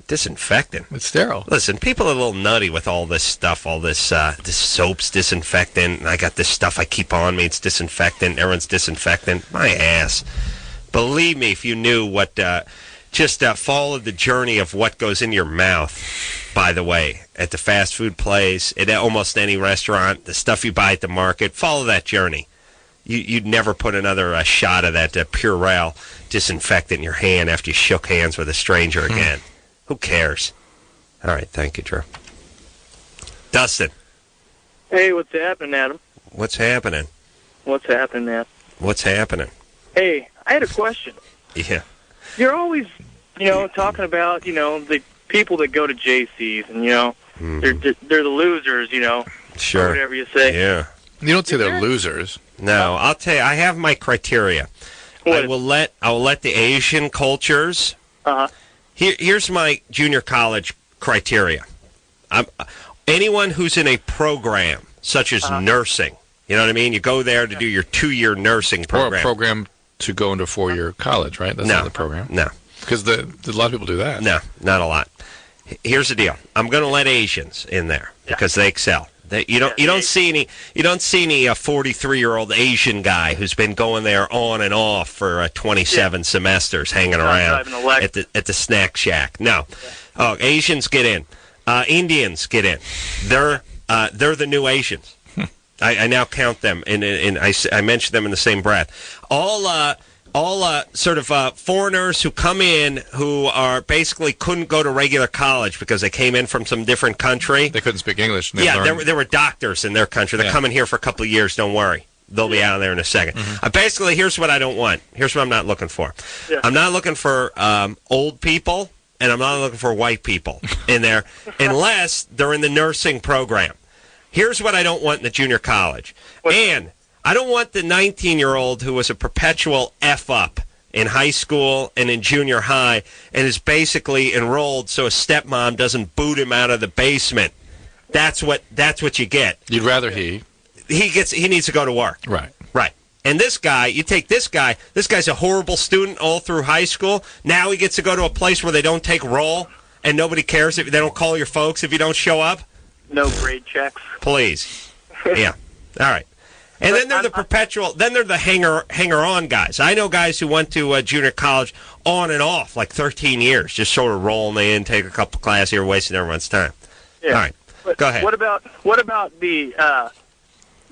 S3: Disinfectant.
S4: It's sterile.
S3: Listen, people are a little nutty with all this stuff, all this soap's disinfectant, and I got this stuff I keep on me, it's disinfectant, everyone's disinfectant. My ass. Believe me, if you knew what, just follow the journey of what goes in your mouth, by the way, at the fast food place, at almost any restaurant, the stuff you buy at the market, follow that journey. You'd never put another shot of that Purell disinfectant in your hand after you shook hands with a stranger again. Who cares? All right, thank you, Drew. Dustin.
S9: Hey, what's happening, Adam?
S3: What's happening?
S9: What's happening, man?
S3: What's happening?
S9: Hey, I had a question.
S3: Yeah.
S9: You're always, talking about, the people that go to JCs, and, they're the losers,
S3: Sure.
S9: Or whatever you say.
S3: Yeah.
S4: You don't say they're losers.
S3: No, I'll tell you, I have my criteria.
S9: What?
S3: I will let the Asian cultures. Here's my junior college criteria. Anyone who's in a program such as nursing, You know what I mean? You go there to do your 2-year nursing program.
S4: Or a program to go into 4-year college, right? That's not the program.
S3: No.
S4: Because a lot of people do that.
S3: No, not a lot. Here's the deal. I'm going to let Asians in there because they excel. You don't see any 43-year-old Asian guy who's been going there on and off for 27 semesters hanging around at the snack shack. No. Oh, Asians get in. Indians get in. They're the new Asians. I now count them, and I mention them in the same breath. All sort of foreigners who come in who are basically couldn't go to regular college because they came in from some different country.
S4: They couldn't speak English.
S3: There were doctors in their country. They're coming here for a couple of years. Don't worry. They'll be out of there in a second. Basically, here's what I don't want. Here's what I'm not looking for. Yeah. I'm not looking for old people, and I'm not looking for white people in there unless they're in the nursing program. Here's what I don't want in the junior college. And I don't want the 19-year-old who was a perpetual F-up in high school and in junior high and is basically enrolled so his stepmom doesn't boot him out of the basement. That's what you get.
S4: You'd rather he
S3: needs to go to work.
S4: Right.
S3: Right. And this guy, you take this guy's a horrible student all through high school. Now he gets to go to a place where they don't take roll and nobody cares if they don't call your folks if you don't show up.
S9: No grade checks.
S3: Please. Yeah. All right. And then they're the hanger-on guys. I know guys who went to junior college on and off, like 13 years, just sort of rolling in, take a couple classes here, wasting everyone's time. Yeah. All right. Go ahead. What
S9: about the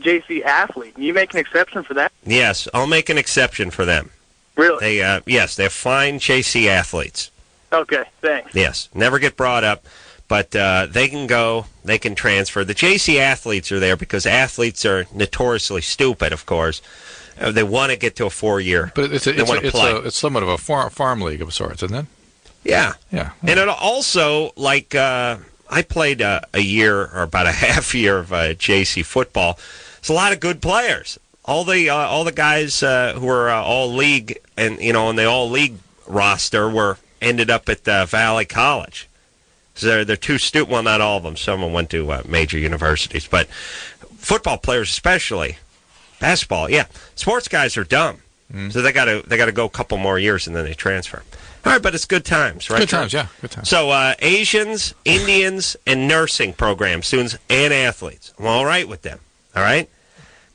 S9: JC athlete? Can you make an exception for that?
S3: Yes, I'll make an exception for them.
S9: Really?
S3: Yes, they're fine JC athletes.
S9: Okay, thanks.
S3: Yes, never get brought up. But they can go, they can transfer. The JC athletes are there because athletes are notoriously stupid, of course. They want to get to a 4-year.
S4: But it's somewhat of a farm league of sorts, isn't it?
S3: Yeah. And it also, like, I played a year or about a half year of JC football. It's a lot of good players. All the guys who were all league and on the all league roster ended up at Valley College. So they're too stupid. Well, not all of them. Some of them went to major universities. But football players especially, basketball, yeah. Sports guys are dumb. So they got to go a couple more years and then they transfer. All right, but it's good times, right?
S4: Good times, yeah. Good times.
S3: So Asians, Indians, and nursing program students and athletes. I'm all right with them. All right?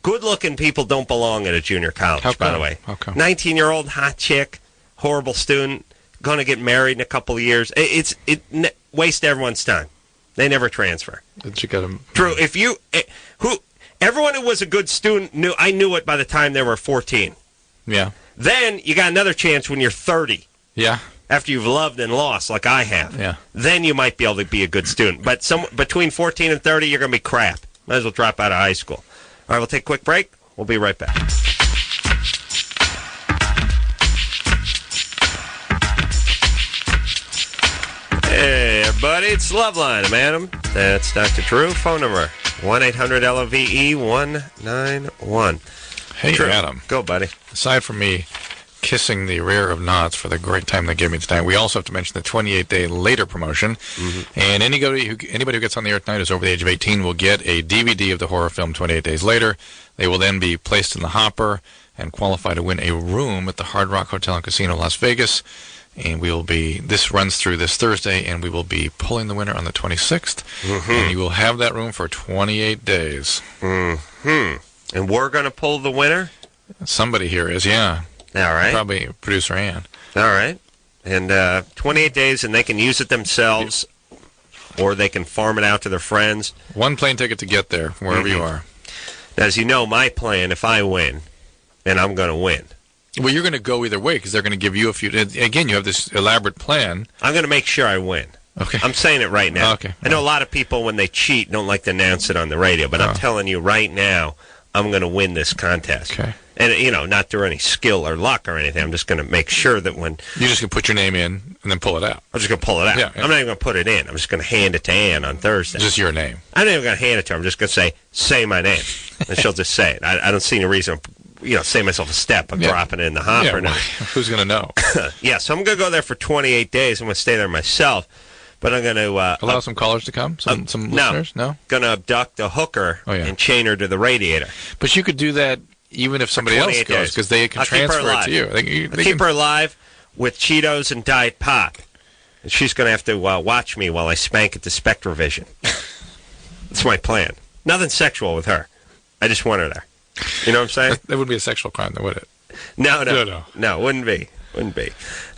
S3: Good-looking people don't belong at a junior college, by the way.
S4: How come?
S3: 19-year-old hot chick, horrible student, going to get married in a couple of years. It waste everyone's time. They never transfer. True. Everyone who was a good student knew it by the time they were 14.
S4: Yeah.
S3: Then you got another chance when you're 30.
S4: Yeah.
S3: After you've loved and lost, like I have.
S4: Yeah.
S3: Then you might be able to be a good student. But between 14 and 30, you're going to be crap. Might as well drop out of high school. All right, we'll take a quick break. We'll be right back. Hey, everybody, it's LoveLine. I'm Adam. That's Dr. Drew. Phone number, 1-800-LOVE-191.
S4: Hey,
S3: Drew,
S4: Adam.
S3: Go, buddy.
S4: Aside from me kissing the rear of knots for the great time they gave me tonight, we also have to mention the 28-day later promotion. And anybody who gets on the air tonight who's over the age of 18 will get a DVD of the horror film 28 Days Later. They will then be placed in the hopper and qualify to win a room at the Hard Rock Hotel and Casino, Las Vegas. And this runs through this Thursday, and we will be pulling the winner on the 26th. And you will have that room for 28 days.
S3: And we're going to pull the winner?
S4: Somebody here is, yeah.
S3: All right.
S4: Probably producer Ann.
S3: All right. And 28 days, and they can use it themselves, or they can farm it out to their friends.
S4: One plane ticket to get there, wherever you are.
S3: Now, as you know, my plan, if I win, then I'm going to win.
S4: Well, you're going to go either way because they're going to give you a few. Again, you have this elaborate plan.
S3: I'm going to make sure I win.
S4: Okay.
S3: I'm saying it right now.
S4: Okay.
S3: I know a lot of people, when they cheat, don't like to announce it on the radio, but I'm telling you right now, I'm going to win this contest.
S4: Okay.
S3: And, not through any skill or luck or anything. I'm just going to make sure that when...
S4: You're just going to put your name in and then pull it out.
S3: I'm just going to pull it out.
S4: Yeah.
S3: I'm not even going to put it in. I'm just going to hand it to Ann on Thursday.
S4: Just your name.
S3: I'm not even going to hand it to her. I'm just going to say my name. And she'll just say it. I don't see any reason... save myself a step of dropping it in the hopper.
S4: Who's going to know?
S3: Yeah, so I'm going to go there for 28 days. I'm going to stay there myself. But I'm going to
S4: allow some callers to come. Some listeners. No.
S3: Going to abduct a hooker and chain her to the radiator.
S4: But you could do that even if somebody else goes, because they can transfer it to you. They
S3: keep her alive with Cheetos and Diet Pop. And she's going to have to watch me while I spank it to Spectravision. That's my plan. Nothing sexual with her. I just want her there. You know what I'm saying?
S4: That wouldn't be a sexual crime, though, would it?
S3: No, wouldn't be.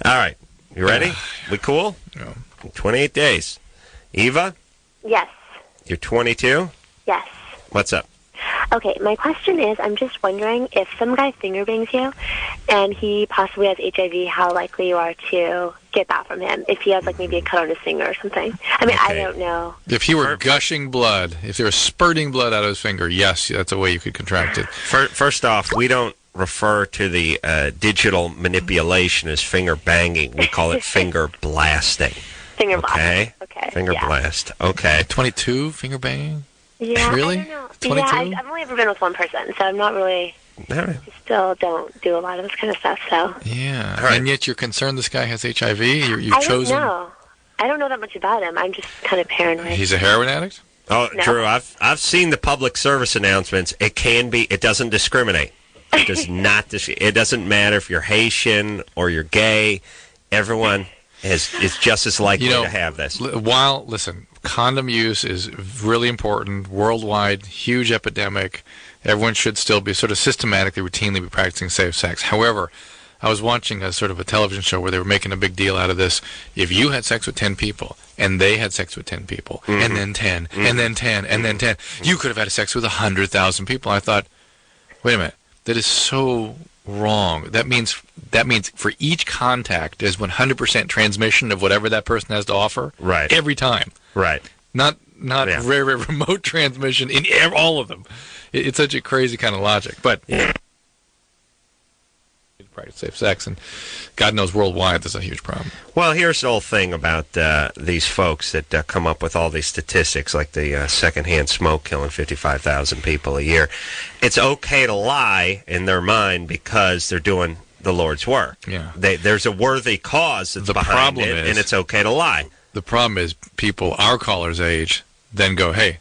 S3: All right. You ready? We cool?
S4: No.
S3: 28 days. Eva?
S10: Yes.
S3: You're 22?
S10: Yes.
S3: What's up?
S10: Okay, my question is, I'm just wondering if some guy finger bangs you and he possibly has HIV, how likely you are to get that from him if he has, like, maybe a cut on his finger or something. I mean, I don't know.
S4: If he were gushing blood, if there was spurting blood out of his finger, yes, that's a way you could contract it.
S3: First off, we don't refer to the digital manipulation as finger banging. We call it finger blasting.
S10: Finger blasting. Okay.
S3: Finger blast. Okay.
S4: 22 finger banging?
S10: Yeah,
S4: really?
S10: I don't know.
S4: 22?
S10: Yeah, I've only ever been with one person, so I'm not really... I still don't do a lot of this kind of stuff, so...
S4: Yeah, and yet you're concerned this guy has HIV?
S10: I don't know. I don't know that much about him. I'm just kind of paranoid.
S4: He's a heroin addict?
S3: Oh,
S10: No.
S3: Drew, I've seen the public service announcements. It doesn't discriminate. It does not. It doesn't matter if you're Haitian or you're gay. Everyone is just as likely to have this.
S4: Listen, condom use is really important worldwide, huge epidemic. Everyone should still be sort of systematically, routinely be practicing safe sex. However, I was watching a sort of a television show where they were making a big deal out of this. If you had sex with 10 people, and they had sex with 10 people, and then 10, and then 10, and then 10, you could have had sex with 100,000 people. I thought, wait a minute, that is so wrong. That means for each contact, there's 100% transmission of whatever that person has to offer.
S3: Right.
S4: Every time.
S3: Right.
S4: Not very, very remote transmission in all of them. It's such a crazy kind of logic. But practice safe sex, and God knows worldwide there's a huge problem.
S3: Well, here's the whole thing about these folks that come up with all these statistics, like the secondhand smoke killing 55,000 people a year. It's okay to lie in their mind because they're doing the Lord's work.
S4: Yeah.
S3: There's a worthy cause that's behind it, and it's okay to lie.
S4: The problem is people our callers' age then go, hey,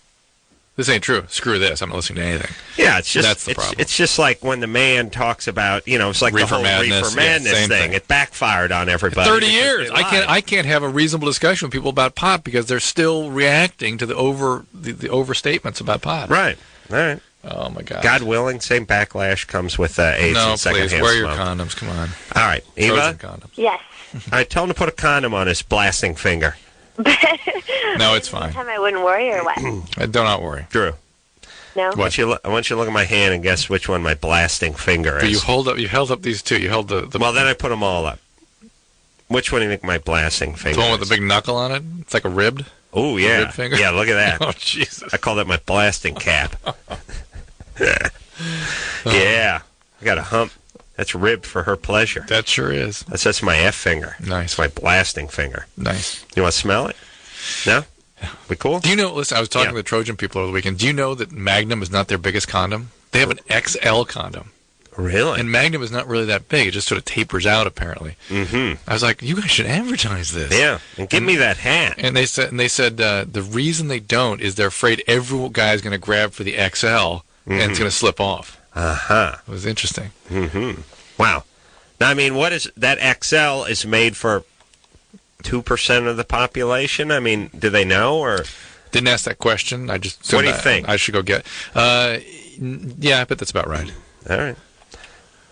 S4: this ain't true. Screw this. I'm not listening to anything.
S3: Yeah, it's just
S4: that's the problem.
S3: It's just like when the man talks about, it's like
S4: Reefer
S3: the whole
S4: madness.
S3: reefer madness thing. It backfired on everybody.
S4: 30 years. I can't have a reasonable discussion with people about pot because they're still reacting to the overstatements about pot.
S3: Right. All right.
S4: Oh my God.
S3: God willing, same backlash comes with AIDS and secondhand smoke.
S4: Wear your condoms. Come on.
S3: All right, Eva.
S4: Condoms.
S10: Yes.
S3: All right, tell him to put a condom on his blasting finger.
S4: No, it's fine.
S10: Time I wouldn't worry or what?
S4: Do not worry.
S3: Drew.
S10: No.
S3: I want you to look at my hand and guess which one my blasting finger is.
S4: But you held up these two. You held the
S3: Well, then I put them all up. Which one do you think my blasting finger
S4: the one with
S3: is?
S4: the big knuckle on it? It's like a ribbed?
S3: Oh, yeah.
S4: Rib finger?
S3: Yeah, look at that.
S4: Oh, Jesus.
S3: I call that my blasting cap. Yeah. I got a hump. That's ribbed for her pleasure.
S4: That sure is.
S3: That's my F finger.
S4: Nice.
S3: It's my blasting finger.
S4: Nice.
S3: You want to smell it? No? We cool?
S4: Do you know, listen, I was talking to the Trojan people over the weekend. Do you know that Magnum is not their biggest condom? They have an XL condom.
S3: Really?
S4: And Magnum is not really that big. It just sort of tapers out, apparently.
S3: Mm-hmm.
S4: I was like, you guys should advertise this.
S3: Yeah. And give me that hat.
S4: And they said the reason they don't is they're afraid every guy's going to grab for the XL and it's going to slip off.
S3: Uh-huh.
S4: It was interesting.
S3: Mm-hmm. Wow. Now, I mean, what is that XL is made for 2% of the population? I mean, do they know or?
S4: Didn't ask that question. I just.
S3: What do you think?
S4: I should go get. Yeah, I bet that's about right.
S3: All right.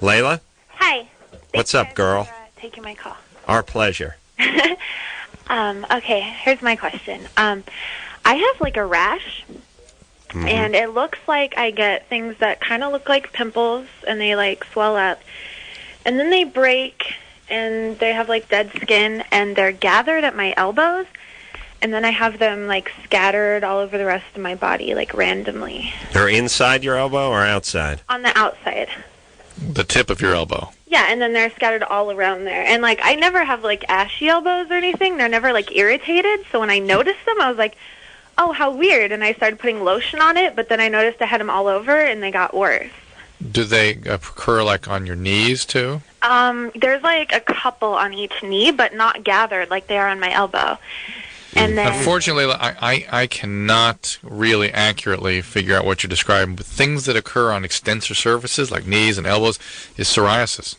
S3: Layla?
S11: Hi.
S3: What's up, girl?
S11: Thanks for taking my call.
S3: Our pleasure.
S11: Okay, here's my question. I have like a rash, and it looks like I get things that kind of look like pimples, and they like swell up, and then they break, and they have like dead skin, and they're gathered at my elbows, and then I have them like scattered all over the rest of my body, like randomly.
S3: They're inside your elbow or outside?
S11: On the outside.
S4: The tip of your elbow.
S11: Yeah, and then they're scattered all around there. And, like, I never have, like, ashy elbows or anything. They're never, like, irritated. So when I noticed them, I was like, oh, how weird. And I started putting lotion on it, but then I noticed I had them all over, and they got worse.
S4: Do they occur, like, on your knees, too?
S11: There's, like, a couple on each knee, but not gathered like they are on my elbow. And then,
S4: unfortunately, I cannot really accurately figure out what you're describing. But things that occur on extensor surfaces like knees and elbows is psoriasis.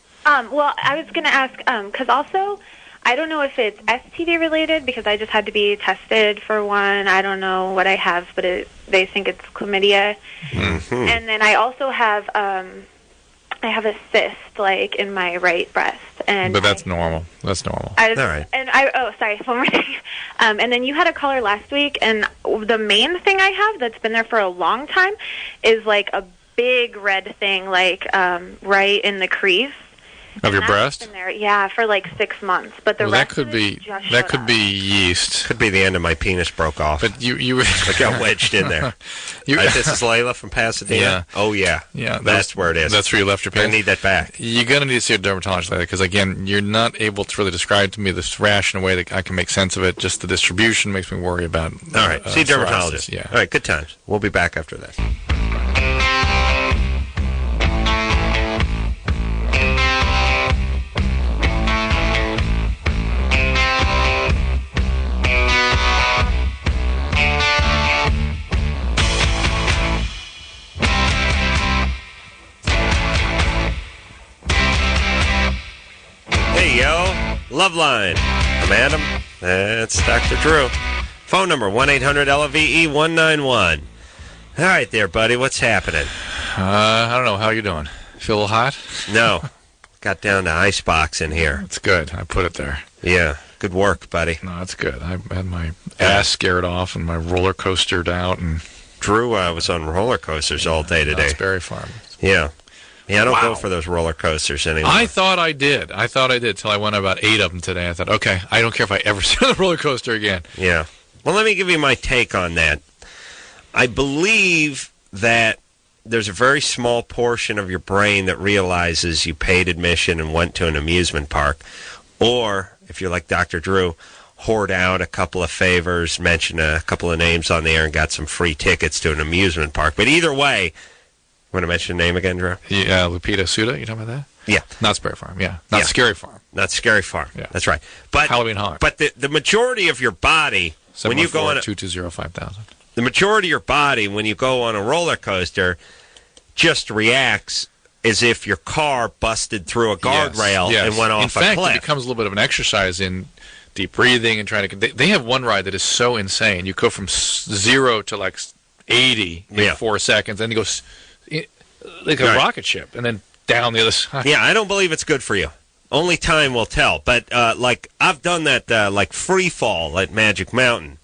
S11: well, I was going to ask, because also, I don't know if it's STD related because I just had to be tested for one. I don't know what I have, but they think it's chlamydia.
S3: Mm-hmm.
S11: And then I also have I have a cyst like in my right breast,
S4: But that's normal. That's normal.
S3: All right.
S11: And sorry, one more thing. And then you had a caller last week, and the main thing I have that's been there for a long time is like a big red thing, like right in the crease.
S4: Of your breast?
S11: Been there, yeah, for like 6 months. But the
S4: that
S11: rest
S4: could
S11: of
S4: be
S11: it just
S4: that
S11: showed
S4: could
S11: up.
S4: be yeast.
S3: Could be the end of my penis broke off.
S4: But you
S3: I got wedged in there. This is Layla from Pasadena.
S4: Yeah.
S3: Oh yeah.
S4: Yeah,
S3: That's where it is.
S4: That's where you left your
S3: I
S4: penis.
S3: need that back.
S4: You're going to need to see a dermatologist later because, again, you're not able to really describe to me this rash in a way that I can make sense of it. Just the distribution makes me worry about
S3: All right. See a dermatologist.
S4: psoriasis. Yeah.
S3: All right. Good times. We'll be back after this. Hey, yo. LoveLine. I'm Adam. That's Dr. Drew. Phone number 1-800-LOVE-191. All right there, buddy. What's happening?
S4: I don't know. How you doing? Feel a little hot?
S3: No. Got down to icebox in here.
S4: It's good. I put it there.
S3: Yeah. Good work, buddy.
S4: No, it's good. I had my ass scared off and my roller coastered out. And
S3: Drew was on roller coasters all day today.
S4: That's Berry Farm.
S3: Yeah. Yeah, I don't go for those roller coasters anymore.
S4: I thought I did till I went on about 8 of them today. I thought, okay, I don't care if I ever see a roller coaster again.
S3: Yeah. Well, let me give you my take on that. I believe that there's a very small portion of your brain that realizes you paid admission and went to an amusement park. Or, if you're like Dr. Drew, hoard out a couple of favors, mention a couple of names on the air, and got some free tickets to an amusement park. But either way, want to mention the name again, Drew?
S4: Yeah, Lupita Suda, you talking about that?
S3: Yeah.
S4: Not Berry Farm, yeah. Not Scary Farm.
S3: Not Scary Farm.
S4: Yeah.
S3: That's right. But
S4: Halloween Haunt.
S3: But the majority of your body, when you go on
S4: 220-5000.
S3: The majority of your body, when you go on a roller coaster, just reacts as if your car busted through a guardrail and went off a cliff.
S4: In fact, it becomes a little bit of an exercise in deep breathing and trying to... They have one ride that is so insane. You go from 0 to like 80 in 4 seconds, and you go like a rocket ship, and then down the other side.
S3: Yeah, I don't believe it's good for you. Only time will tell. But like I've done that like free fall at Magic Mountain.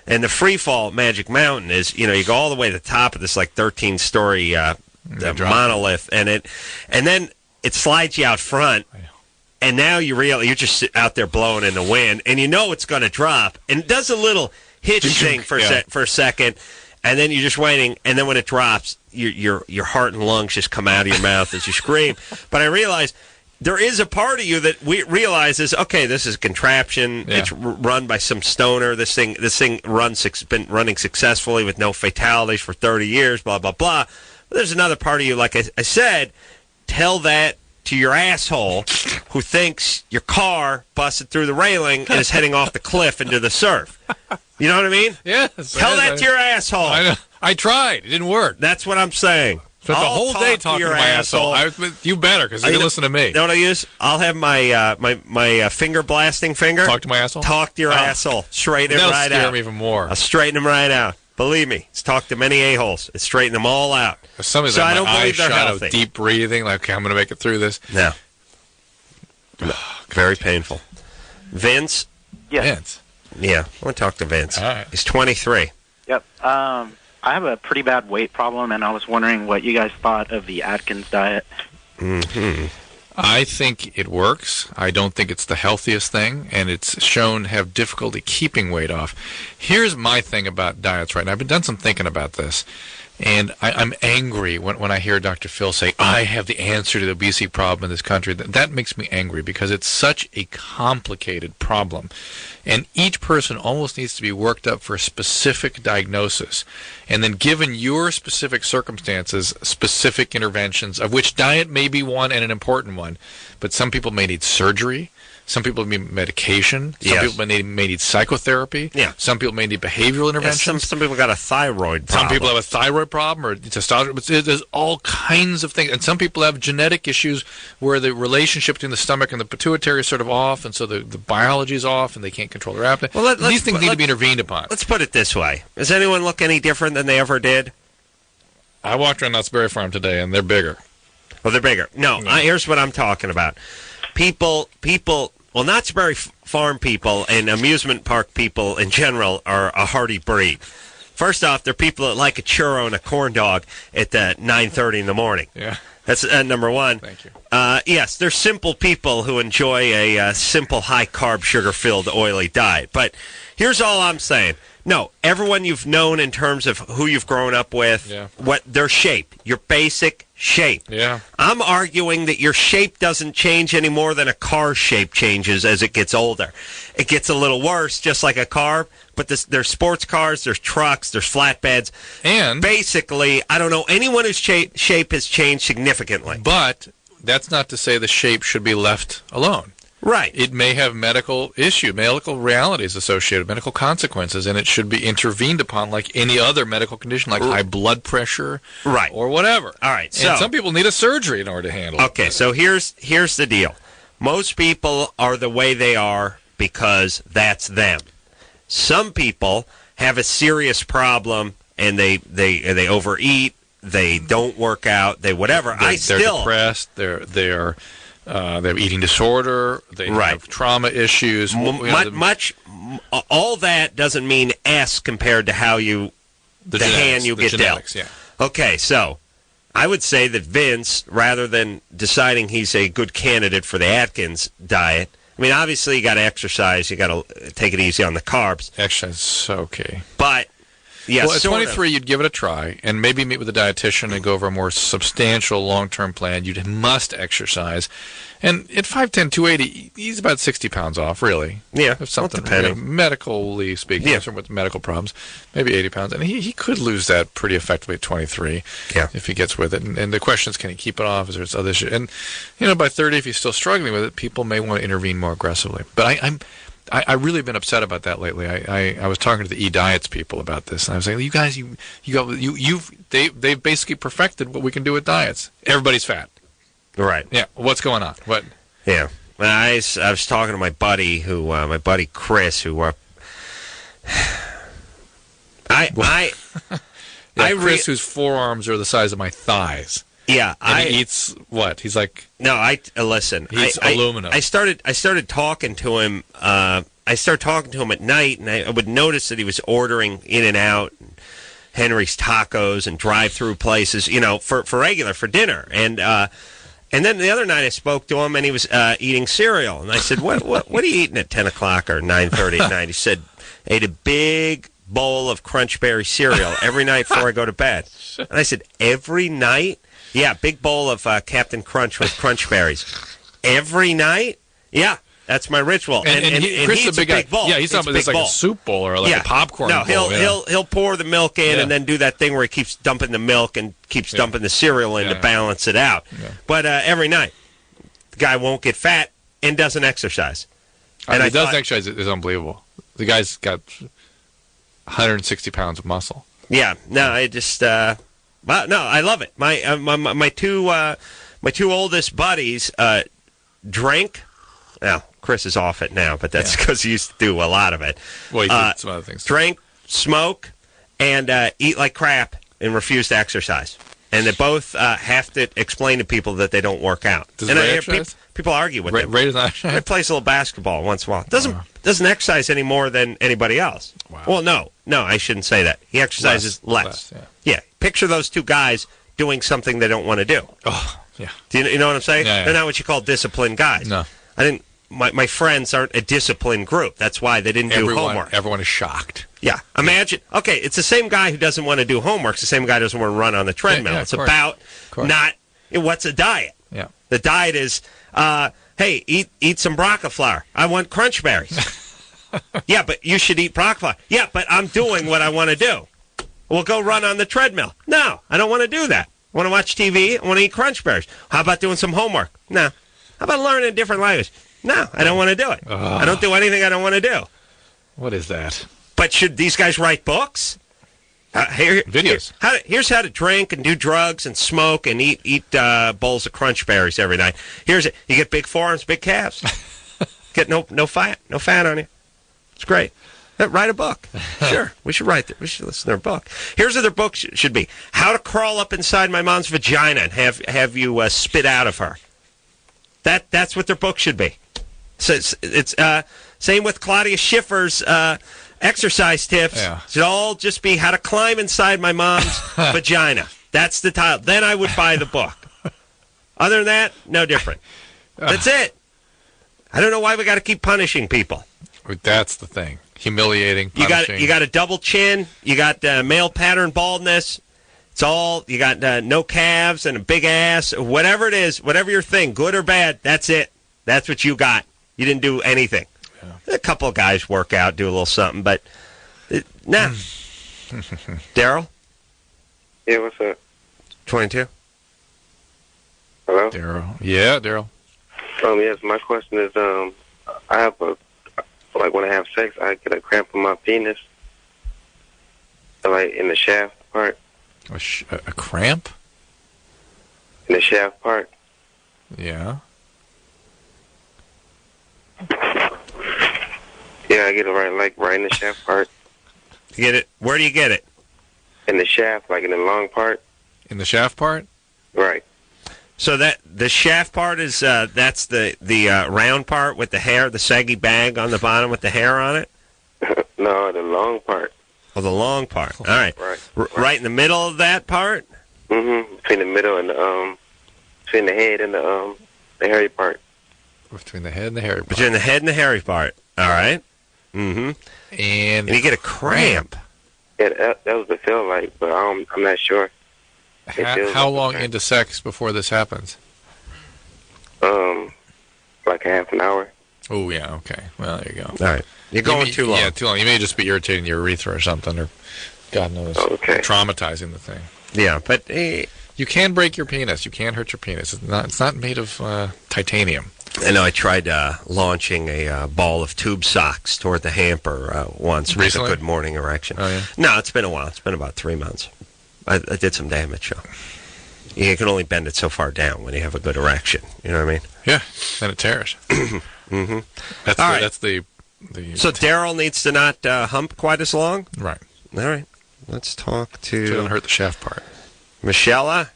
S3: And the free fall at Magic Mountain is, you go all the way to the top of this like 13-story monolith, and then it slides you out front, and now you're just out there blowing in the wind, and it's going to drop, and it does a little hitch thing for a second, and then you're just waiting, and then when it drops, your heart and lungs just come out of your mouth as you scream. But I realize there is a part of you that realizes, okay, this is a contraption. Yeah. It's run by some stoner. This thing been running successfully with no fatalities for 30 years. Blah blah blah. But there's another part of you, like I said, tell that to your asshole who thinks your car busted through the railing and is heading off the cliff into the surf. You know what I mean?
S4: Yes.
S3: Tell that to your asshole.
S4: I know. I tried. It didn't work.
S3: That's what I'm saying.
S4: Spent the whole day talking to my asshole. You better, because you can listen to me.
S3: You know what I use? I'll have my my finger blasting finger.
S4: Talk to my asshole?
S3: Talk to your asshole. Straighten him right out.
S4: That'll scare me even more.
S3: I'll straighten him right out. Believe me. It's talked to many a-holes. It's straightened them all out.
S4: So I don't believe they're healthy. Deep breathing, like, okay, I'm going to make it through this.
S3: No. Very painful. Vince?
S12: Yes.
S4: Vince?
S3: Yeah, I want to talk to Vince.
S4: All right.
S3: He's 23.
S12: Yep. I have a pretty bad weight problem, and I was wondering what you guys thought of the Atkins diet.
S3: Mm-hmm.
S4: I think it works. I don't think it's the healthiest thing, and it's shown to have difficulty keeping weight off. Here's my thing about diets right now. I've done some thinking about this, and I'm angry when I hear Dr. Phil say, I have the answer to the obesity problem in this country. That makes me angry because it's such a complicated problem. And each person almost needs to be worked up for a specific diagnosis. And then given your specific circumstances, specific interventions, of which diet may be one and an important one. But some people may need surgery. Some people need medication. Some
S3: Yes.
S4: people may need psychotherapy.
S3: Yeah.
S4: Some people may need behavioral interventions.
S3: Some people got a thyroid problem.
S4: Some people have a thyroid problem or testosterone. There's all kinds of things. And some people have genetic issues where the relationship between the stomach and the pituitary is sort of off, and so the biology is off, and they can't control their appetite.
S3: Well,
S4: These things need to be intervened upon.
S3: Let's put it this way. Does anyone look any different than they ever did?
S4: I walked around Knott's Berry Farm today, and they're bigger.
S3: Well, they're bigger. No, here's what I'm talking about. People, well, Knott's Berry Farm people and amusement park people in general are a hardy breed. First off, they're people that like a churro and a corn dog at 9:30 in the morning.
S4: Yeah.
S3: That's number one.
S4: Thank you.
S3: Yes, they're simple people who enjoy a simple, high-carb, sugar-filled, oily diet. But here's all I'm saying. No, everyone you've known in terms of who you've grown up with, what their shape, your basic shape.
S4: Yeah.
S3: I'm arguing that your shape doesn't change any more than a car's shape changes as it gets older. It gets a little worse, just like a car, but there's sports cars, there's trucks, there's flatbeds.
S4: And
S3: basically, I don't know anyone whose shape has changed significantly.
S4: But that's not to say the shape should be left alone.
S3: Right.
S4: It may have medical realities associated, medical consequences, and it should be intervened upon like any other medical condition, like high blood pressure,
S3: right,
S4: or whatever.
S3: All right.
S4: And some people need a surgery in order to handle it.
S3: Okay, so here's the deal. Most people are the way they are because that's them. Some people have a serious problem and they overeat, they don't work out, they whatever.
S4: They're depressed. They're have eating disorder. They have trauma issues.
S3: All that doesn't mean S compared to how the hand you get
S4: genetics,
S3: dealt. Yeah. Okay, so I would say that Vince, rather than deciding he's a good candidate for the Atkins diet, I mean, obviously you got to exercise, you got to take it easy on the carbs.
S4: Exercise, okay.
S3: But yeah,
S4: well, at 23, you'd give it a try and maybe meet with a dietitian and go over a more substantial long-term plan. You must exercise. And at 5'10", 280, he's about 60 pounds off, really.
S3: Yeah,
S4: if something,
S3: depending.
S4: Medically speaking, with medical problems, maybe 80 pounds. And he could lose that pretty effectively at 23 if he gets with it. And the question is, can he keep it off? Is there other issues? And, by 30, if he's still struggling with it, people may want to intervene more aggressively. But I really been upset about that lately. I was talking to the e-diets people about this, and I was like, you guys, they've basically perfected what we can do with diets. Everybody's fat.
S3: Right.
S4: Yeah. What's going on? What?
S3: Yeah. I was talking to my buddy my buddy Chris, who
S4: Chris, whose forearms are the size of my thighs.
S3: Yeah,
S4: and he eats what? He's like
S3: listen.
S4: He eats aluminum.
S3: I started talking to him. I started talking to him at night, and I would notice that he was ordering In-N-Out, and Henry's Tacos, and drive-through places, for dinner. And then the other night I spoke to him, and he was eating cereal, and I said, "What are you eating at 10 o'clock or 9:30 at night?" He said, "Ate a big bowl of Crunch Berry cereal every night before I go to bed." And I said, "Every night?" Yeah, big bowl of Captain Crunch with Crunch Berries. Every night? Yeah, that's my ritual. And
S4: Chris
S3: he eats a big bowl.
S4: Yeah, he's talking about this like a soup bowl or like a popcorn bowl.
S3: He'll pour the milk in and then do that thing where he keeps dumping the milk and keeps dumping the cereal in to balance it out. Yeah. But every night, the guy won't get fat and doesn't exercise.
S4: And he doesn't exercise. It's unbelievable. The guy's got 160 pounds of muscle.
S3: Yeah, no, I just... no, I love it. My two oldest buddies drink. Well, Chris is off it now, but that's because he used to do a lot of it.
S4: Well, he did some other things.
S3: Drink, smoke, and eat like crap and refuse to exercise. And they both have to explain to people that they don't work out.
S4: Does Ray exercise?
S3: People argue with him.
S4: Ray does not exercise?
S3: Ray plays a little basketball once in a while. Doesn't exercise any more than anybody else.
S4: Wow.
S3: Well, no, I shouldn't say that. He exercises less. Yeah. Picture those two guys doing something they don't want to do.
S4: Oh, yeah.
S3: Do you know what I'm saying?
S4: Yeah.
S3: They're not what you call disciplined guys.
S4: No.
S3: My friends aren't a disciplined group. That's why they didn't do homework.
S4: Everyone is shocked.
S3: Yeah. Imagine. Okay, it's the same guy who doesn't want to do homework. It's the same guy who doesn't want to run on the treadmill.
S4: Yeah,
S3: it's about not what's a diet.
S4: Yeah.
S3: The diet is, hey, eat some broccoli flour. I want Crunch Berries. Yeah, but you should eat broccoli flour. Yeah, but I'm doing what I want to do. Well, go run on the treadmill. No, I don't want to do that. I want to watch TV. I want to eat Crunch Berries. How about doing some homework? No. How about learning a different language? No, I don't want to do it. I don't do anything I don't want to do.
S4: What is that?
S3: But should these guys write books?
S4: Videos.
S3: Here's how to drink and do drugs and smoke and eat bowls of Crunch Berries every night. Here's it. You get big forearms, big calves. Get no fat on you. It's great. Write a book. Sure, we should write it. We should listen to their book. Here's what their book should be: How to crawl up inside my mom's vagina and have you spit out of her. That's what their book should be. So it's same with Claudia Schiffer's exercise tips.
S4: Yeah.
S3: It should all just be how to climb inside my mom's vagina. That's the title. Then I would buy the book. Other than that, no different. That's it. I don't know why we got to keep punishing people.
S4: That's the thing. Humiliating. Punishing.
S3: You got a double chin. You got male pattern baldness. It's all you got. No calves and a big ass. Whatever it is, whatever your thing, good or bad. That's it. That's what you got. You didn't do anything. Yeah. A couple of guys work out, do a little something, but nah. Daryl?
S13: Yeah, what's up?
S3: 22.
S13: Hello?
S4: Daryl. Yeah, Daryl.
S13: Yes, my question is, I have when I have sex, I get a cramp in my penis, like in the shaft part.
S4: A cramp?
S13: In the shaft part.
S4: Yeah.
S13: Yeah, I get it right in the shaft part.
S3: You get it? Where do you get it?
S13: In the shaft, like in the long part.
S4: In the shaft part?
S13: Right.
S3: So that the shaft part is that's the round part with the hair, the saggy bag on the bottom with the hair on it?
S13: No, the long part.
S3: Oh, the long part. All right. Right in the middle of that part?
S13: Mm-hmm. Between the middle and between the head and the hairy part.
S4: Between the head and the hairy part.
S3: Between the head and the hairy part. All right. Mm-hmm. And you get a cramp.
S13: Yeah, that was the feel like, but I'm not sure.
S4: How long into sex before this happens?
S13: Like a half an hour.
S4: Oh, yeah, okay. Well, there you go.
S3: All right. You're going too long.
S4: Yeah, too long. You may just be irritating your urethra or something, or God knows, traumatizing the thing.
S3: Yeah, but
S4: you can break your penis. You can hurt your penis. It's not made of titanium.
S3: I know I tried launching a ball of tube socks toward the hamper once
S4: Recently?
S3: with a good morning erection.
S4: Oh, yeah?
S3: No, it's been a while. It's been about 3 months. I did some damage, so. You can only bend it so far down when you have a good erection. You know what I mean?
S4: Yeah, then it tears.
S3: Mm-hmm.
S4: That's the
S3: So Daryl needs to not hump quite as long?
S4: Right.
S3: All right. Let's talk to...
S4: So it doesn't hurt the shaft part.
S3: Michelle?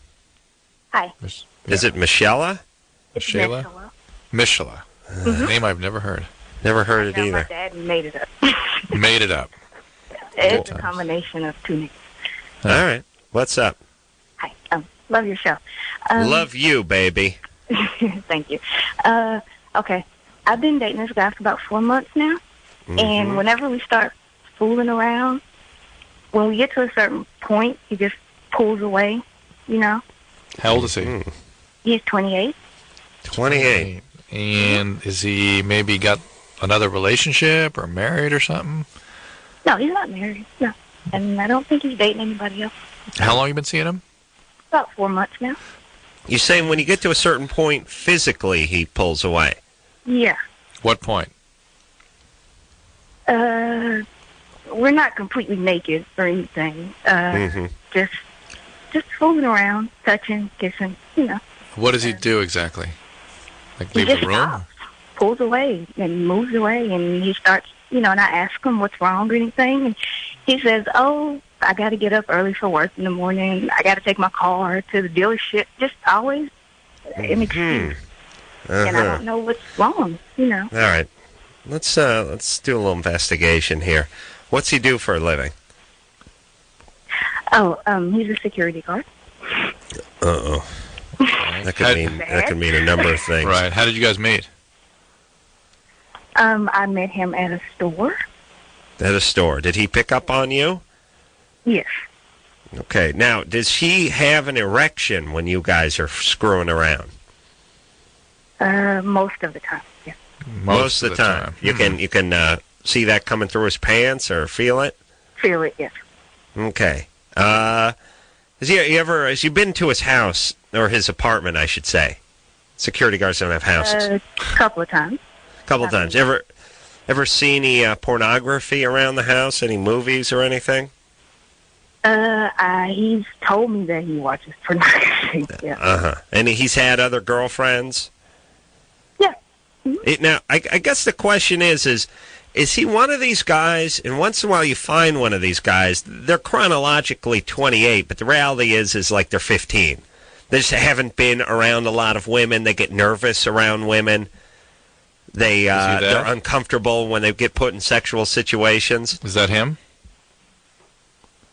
S14: Hi.
S3: Is it Michelle?
S4: Michelle? Michelle. Name I've never heard.
S3: Never heard it either.
S14: My dad made it up.
S4: Made it up.
S14: It's a combination of two names.
S3: All right. What's up?
S14: Hi. Love your show.
S3: Love you, baby.
S14: Thank you. Okay. I've been dating this guy for about 4 months now.
S3: Mm-hmm.
S14: And whenever we start fooling around, when we get to a certain point, he just pulls away, you know?
S4: How old is he?
S14: He's 28.
S3: 28.
S4: And is he maybe got another relationship or married or something?
S14: No, he's not married. No. And I don't think he's dating anybody else.
S4: How long you been seeing him?
S14: About 4 months now.
S3: You're saying when you get to a certain point physically, he pulls away?
S14: Yeah.
S4: What point?
S14: We're not completely naked or anything. Just fooling around, touching, kissing, you know.
S4: What does he do exactly? Like
S14: He
S4: leave
S14: just
S4: the room?
S14: stops, pulls away and moves away, and he starts, you know, and I ask him what's wrong or anything, and he says, oh, I got to get up early for work in the morning. I got to take my car to the dealership. Just always an excuse. And I don't know what's wrong, you know.
S3: All right. Let's do a little investigation here. What's he do for a living?
S14: Oh, he's a security guard.
S3: Uh-oh. That could mean a number of things.
S4: Right. How did you guys meet?
S14: I met him at a store.
S3: At a store. Did he pick up on you?
S14: Yes.
S3: Okay. Now, does he have an erection when you guys are screwing around?
S14: Most of the time, yeah.
S3: Most of the time. You can see that coming through his pants or feel it?
S14: Feel it, yes.
S3: Okay. Has you been to his house, or his apartment, I should say? Security guards don't have houses.
S14: A couple of times.
S3: Couple times. Ever see any pornography around the house? Any movies or anything?
S14: He's told me that he watches pornography. Yeah.
S3: And he's had other girlfriends?
S14: Yeah.
S3: Now, I guess the question is he one of these guys, and once in a while you find one of these guys, they're chronologically 28, but the reality is like they're 15. They just haven't been around a lot of women. They get nervous around women. They're uncomfortable when they get put in sexual situations.
S4: Is that him?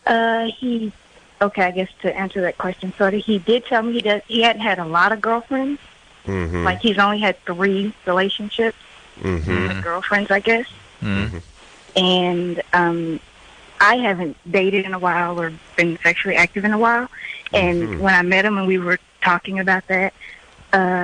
S14: Okay, I guess to answer that question, sort of, he did tell me he hadn't had a lot of girlfriends.
S3: Mm-hmm.
S14: Like, he's only had 3 relationships with girlfriends, I guess.
S4: Mm-hmm.
S14: And I haven't dated in a while or been sexually active in a while. And when I met him and we were talking about that,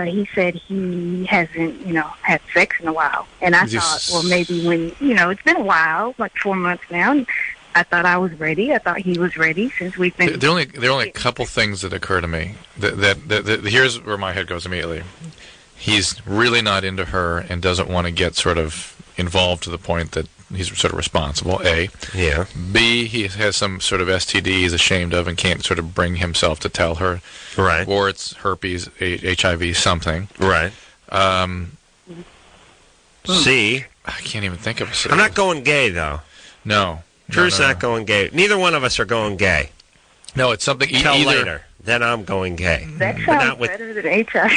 S14: he said he hasn't, had sex in a while. And I thought, well, maybe when, it's been a while, like 4 months now, and I thought I was ready. I thought he was ready since we've been...
S4: There are only a couple things that occur to me. Here's where my head goes immediately. He's really not into her and doesn't want to get sort of involved to the point that he's sort of responsible, A.
S3: Yeah.
S4: B, he has some sort of STD he's ashamed of and can't sort of bring himself to tell her.
S3: Right.
S4: Or it's herpes, HIV, something.
S3: Right. C.
S4: I can't even think of a C.
S3: I'm not going gay, though.
S4: No.
S3: Drew's not going gay. Neither one of us are going gay.
S4: No, it's something
S3: Tell
S4: either...
S3: later. Then I'm going gay.
S14: That sounds better than HIV.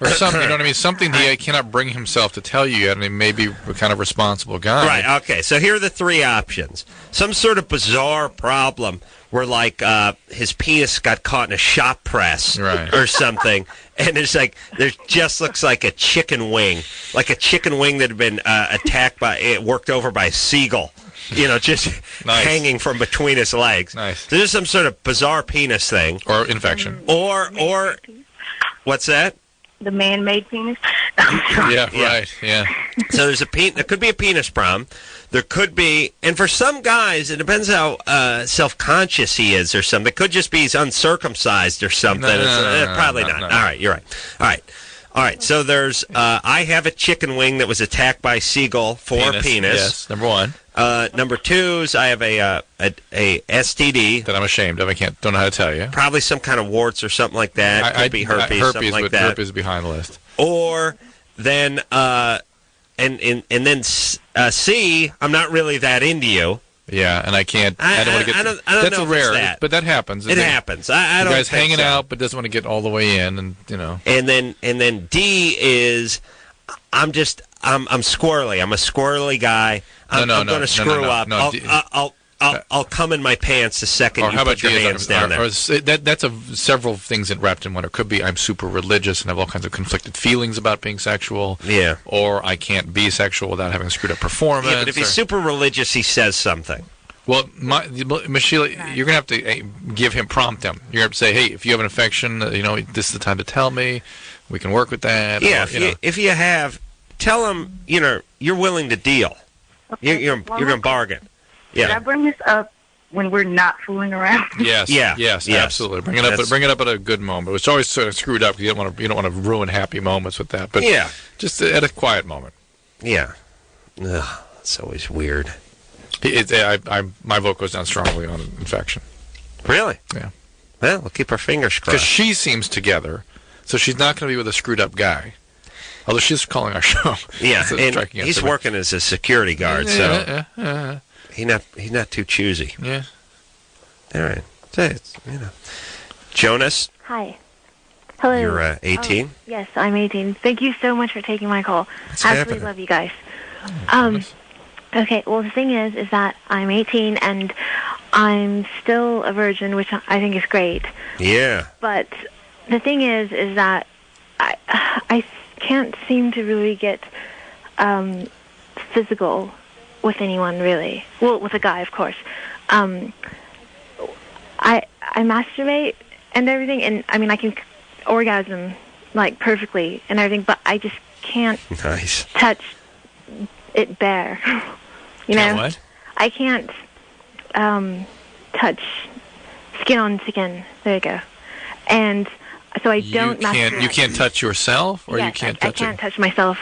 S4: Or something, you know what I mean? Something he cannot bring himself to tell you yet, and he may be a kind of responsible guy.
S3: Right, okay. So here are the 3 options. Some sort of bizarre problem where, like, his penis got caught in a shop press or something, and it's like, there just looks like a chicken wing that had been worked over by a seagull. Just hanging from between his legs.
S4: Nice.
S3: So there's some sort of bizarre penis thing.
S4: Or infection.
S3: Or what's that?
S14: The man-made penis?
S4: Yeah, right, yeah.
S3: So there could be a penis problem. There could be, and for some guys, it depends how self-conscious he is or something. It could just be he's uncircumcised or something. Probably not. All right, you're right. All right, so there's, I have a chicken wing that was attacked by a seagull for a penis.
S4: Yes, number 1.
S3: Number 2 is I have a STD.
S4: That I'm ashamed of. Don't know how to tell you.
S3: Probably some kind of warts or something like that. Could be herpes, something like that.
S4: Herpes behind the list.
S3: Or then, and then C, I'm not really that into you.
S4: Yeah, and I can't. I don't want to get.
S3: I don't
S4: that's
S3: know
S4: rare,
S3: that.
S4: but that happens.
S3: It happens. I don't.
S4: The guy's
S3: think
S4: hanging
S3: so.
S4: out, but doesn't want to get all the way in, and
S3: And then D is, I'm squirrely. I'm a squirrely guy. I'm going to screw up. I'll come in my pants the second you put your hands down there.
S4: That's several things that wrapped in one. It could be I'm super religious and have all kinds of conflicted feelings about being sexual.
S3: Yeah.
S4: Or I can't be sexual without having a screwed up performance.
S3: Yeah, but if he's super religious, he says something.
S4: Well, Michelle, you're going to have to prompt him. You're going to have to say, hey, if you have an infection, this is the time to tell me. We can work with that.
S3: Yeah, if you have, tell him, you're willing to deal.
S14: Okay.
S3: You're going to bargain. Yeah.
S14: Should I bring this up when we're not fooling around?
S4: Yes. Yes. Absolutely. Bring it up at a good moment. It's always sort of screwed up because you don't want to ruin happy moments with that. But just at a quiet moment.
S3: Yeah. Ugh, it's always weird.
S4: My vote goes down strongly on infection.
S3: Really?
S4: Yeah.
S3: Well, we'll keep our fingers crossed.
S4: Because she seems together, so she's not going to be with a screwed up guy. Although she's calling our show.
S3: Yeah, and he's working as a security guard, so he's not too choosy.
S4: Yeah.
S3: All right. Jonas?
S15: Hi. Hello.
S3: You're 18?
S15: Yes, I'm 18. Thank you so much for taking my call.
S3: What's
S15: Absolutely
S3: happening?
S15: love you guys. Okay, well, the thing is that I'm 18 and I'm still a virgin, which I think is great.
S3: Yeah.
S15: But the thing is that I can't seem to really get physical with anyone, really. Well, with a guy, of course. I masturbate and everything, and I mean, I can orgasm like perfectly and everything, but I just can't touch it bare. You know?
S4: What?
S15: I can't touch skin on skin. There you go. And so I don't masturbate.
S4: You can't touch yourself, or
S15: yes,
S4: you can't touch
S15: I can't touch myself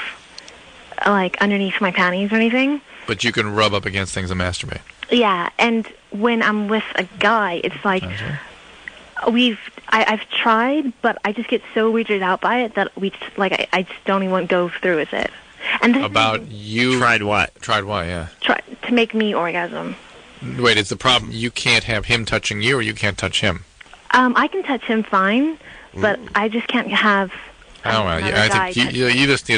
S15: like underneath my panties or anything.
S4: But you can rub up against things and masturbate.
S15: Yeah, and when I'm with a guy, it's like I've tried, but I just get so weirded out by it that I just don't even go through with it. And this
S4: you
S3: tried what?
S4: Tried what? Yeah.
S15: Try to make me orgasm.
S4: Wait, is the problem you can't have him touching you, or you can't touch him?
S15: I can touch him fine, but I just can't have.
S4: I don't know. Yeah, I think you just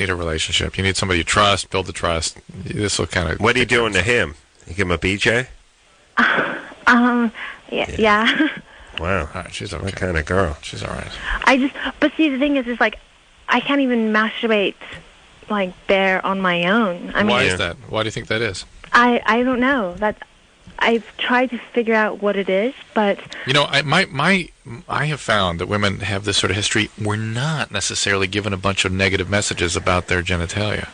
S4: need a relationship. You need somebody you trust. Build the trust. This will kind of.
S3: What are you doing to him? You give him a BJ?
S15: Yeah.
S3: Wow.
S4: All right, she's okay.
S3: What kind of girl?
S4: She's all right.
S15: But see, the thing is like, I can't even masturbate like bare on my own. I mean,
S4: why is that? Why do you think that is?
S15: I don't know. I've tried to figure out what it is, but
S4: I have found that women have this sort of history. We're not necessarily given a bunch of negative messages about their genitalia.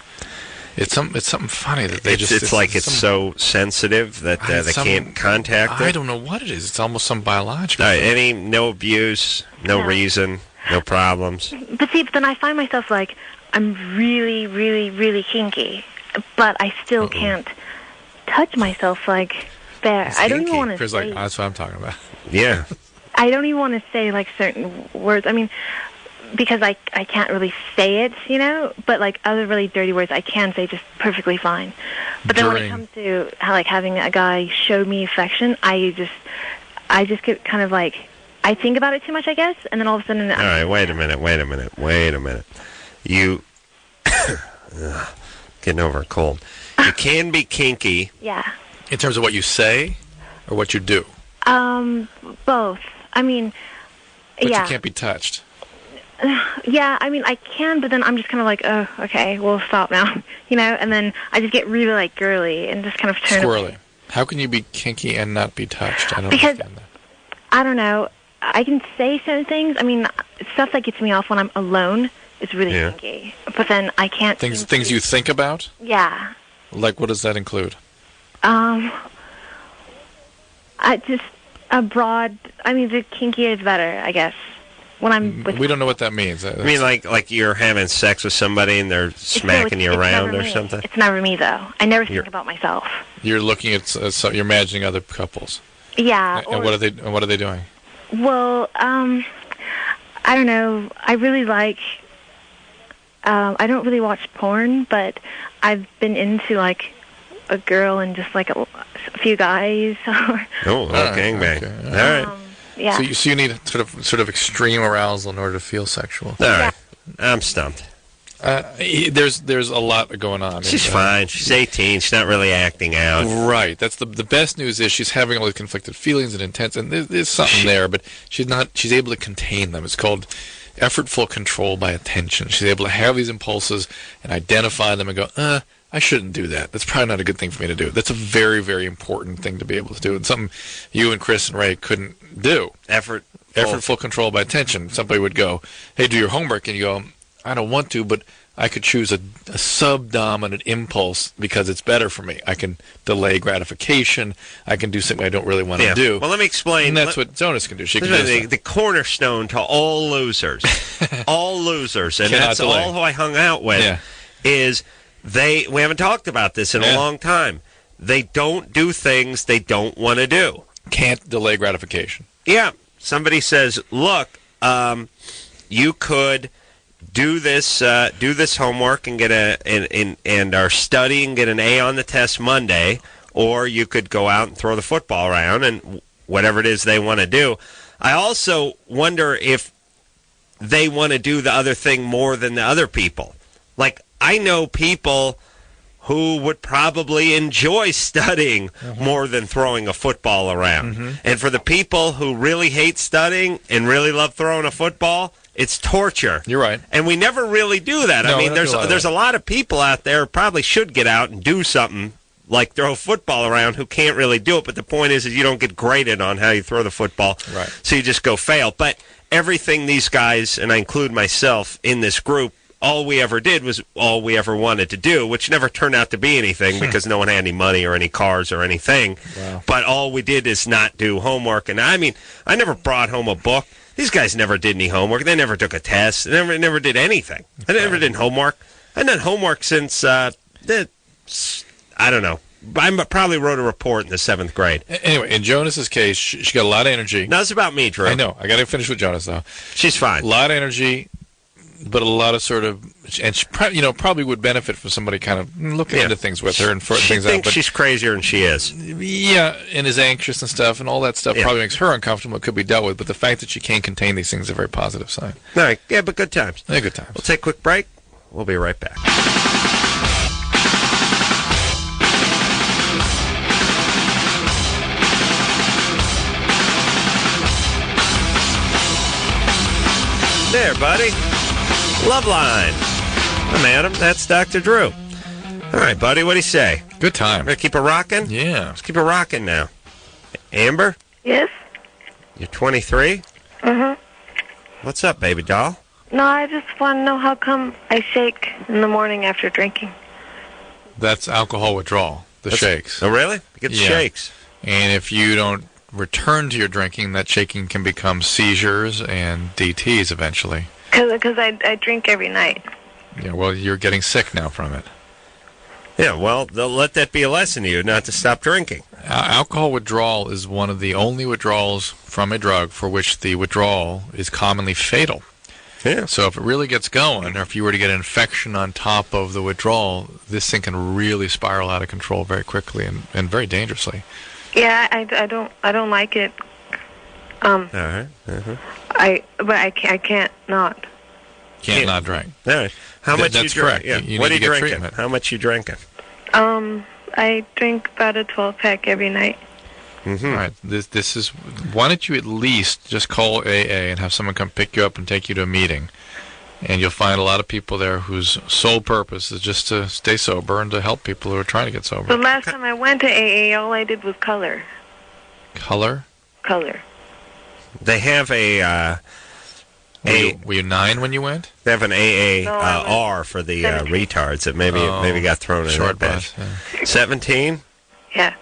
S4: It's something funny that they
S3: it's so sensitive that they can't contact it.
S4: I don't know what it is. It's almost some biological.
S3: No abuse, no reason, no problems.
S15: But then I find myself like I'm really, really, really kinky, but I still can't touch myself like there. I don't even want to.
S4: Chris, like, that's what I'm talking about.
S3: Yeah.
S15: I don't even want to say like certain words. I mean, because I can't really say it, but like other really dirty words I can say just perfectly fine. But then when it comes to having a guy show me affection, I just get kind of like, I think about it too much, I guess, and then all of a sudden.
S3: All right, wait a minute. You getting over a cold. You can be kinky.
S15: Yeah.
S4: In terms of what you say or what you do?
S15: Both. I mean,
S4: but you can't be touched.
S15: Yeah, I mean, I can, but then I'm just kind of like, oh, okay, we'll stop now, and then I just get really, like, girly and just kind of turn
S4: squirrely. How can you be kinky and not be touched? I don't
S15: because,
S4: understand that.
S15: I don't know. I can say certain things. I mean, stuff that gets me off when I'm alone is really kinky. But then I can't...
S4: Things you think about?
S15: Yeah.
S4: Like, what does that include?
S15: Just a broad... I mean, the kinkier is better, I guess. When I'm with
S4: we don't know what that means.
S3: I mean, like you're having sex with somebody and they're smacking you around or something?
S15: It's never me, though. I never think about myself.
S4: You're looking at... you're imagining other couples.
S15: Yeah.
S4: And what are they doing?
S15: Well, I don't know. I really like... I don't really watch porn, but I've been into, like, a girl and just, like, a few guys.
S3: Gangbang. Okay. All right.
S15: Yeah.
S4: So you need sort of extreme arousal in order to feel sexual.
S3: All right. I'm stumped.
S4: There's a lot going on.
S3: She's fine. She's 18. She's not really acting out.
S4: Right. That's the best news is she's having all these conflicted feelings and intents, and there's something there, but she's able to contain them. It's called effortful control by attention. She's able to have these impulses and identify them and go, I shouldn't do that. That's probably not a good thing for me to do. That's a very, very important thing to be able to do, and something you and Chris and Ray couldn't do. Effortful control by attention. Somebody would go, hey, do your homework, and you go, I don't want to, but I could choose a subdominant impulse because it's better for me. I can delay gratification. I can do something I don't really want to do.
S3: Well, let me explain.
S4: And that's what Jonas can do. She can do
S3: the cornerstone to all losers. All losers. And that's all who I hung out with is we haven't talked about this in a long time. They don't do things they don't want to do.
S4: Can't delay gratification.
S3: Yeah. Somebody says, look, you could do this homework and get and are studying, get an A on the test Monday, or you could go out and throw the football around and whatever it is they want to do. I also wonder if they want to do the other thing more than the other people. Like, I know people who would probably enjoy studying more than throwing a football around. And for the people who really hate studying and really love throwing a football, it's torture.
S4: You're right.
S3: And we never really do that.
S4: No,
S3: I mean, there's a lot of people out there who probably should get out and do something like throw a football around who can't really do it. But the point is you don't get graded on how you throw the football.
S4: Right.
S3: So you just go fail. But everything these guys, and I include myself in this group, all we ever did was all we ever wanted to do, which never turned out to be anything because no one had any money or any cars or anything.
S4: Wow.
S3: But all we did is not do homework. And I mean, I never brought home a book. These guys never did any homework. They never took a test. They never did anything. They never did homework. I've done homework since, I don't know. I probably wrote a report in the 7th grade.
S4: Anyway, in Jonas's case, she got a lot of energy.
S3: No, it's about me, Drew.
S4: I know. I got to finish with Jonas, though.
S3: She's fine.
S4: A lot of energy, but a lot of sort of, and she probably would benefit from somebody kind of looking into things with her and sorting things out.
S3: She thinks she's crazier than she is.
S4: Yeah, and is anxious and stuff, and all that stuff probably makes her uncomfortable. It could be dealt with, but the fact that she can't contain these things is a very positive sign.
S3: All right. Yeah, but good times.
S4: Yeah, good times.
S3: We'll take a quick break. We'll be right back. There, buddy. LoveLine. I'm Adam. That's Dr. Drew. All right, buddy. What do you say?
S4: Good time.
S3: Ready to keep it rocking?
S4: Yeah.
S3: Let's keep it rocking now. Amber?
S5: Yes?
S3: You're 23?
S5: Mm-hmm.
S3: What's up, baby doll?
S5: No, I just want to know how come I shake in the morning after drinking.
S4: That's alcohol withdrawal, the shakes.
S3: Oh, really? You get the shakes.
S4: And if you don't return to your drinking, that shaking can become seizures and DTs eventually.
S5: Because I drink every night.
S4: Yeah, well, you're getting sick now from it.
S3: Yeah, well, they'll let that be a lesson to you not to stop drinking.
S4: Alcohol withdrawal is one of the only withdrawals from a drug for which the withdrawal is commonly fatal.
S3: Yeah.
S4: So if it really gets going, or if you were to get an infection on top of the withdrawal, this thing can really spiral out of control very quickly and very dangerously.
S5: Yeah, I don't like it.
S3: All right. Uh-huh.
S5: I can't not.
S4: Can't not drink.
S3: All right. How much
S4: that's
S3: you drink?
S4: correct.
S3: Yeah.
S4: You
S3: What
S4: need
S3: are
S4: to
S3: you
S4: get
S3: drinking?
S4: treatment.
S3: How much you drinking?
S5: I drink about a 12-pack every night.
S3: Mm-hmm.
S4: All right. This is. Why don't you at least just call AA and have someone come pick you up and take you to a meeting, and you'll find a lot of people there whose sole purpose is just to stay sober and to help people who are trying to get sober.
S5: The last time I went to AA, all I did was color.
S4: Color?
S5: Color.
S3: They have a...
S4: Were you 9 when you went?
S3: They have an AA
S5: No, I was
S3: R for the retards that maybe got thrown in
S4: short
S3: that
S4: bus.
S3: batch. 17?
S5: Yeah.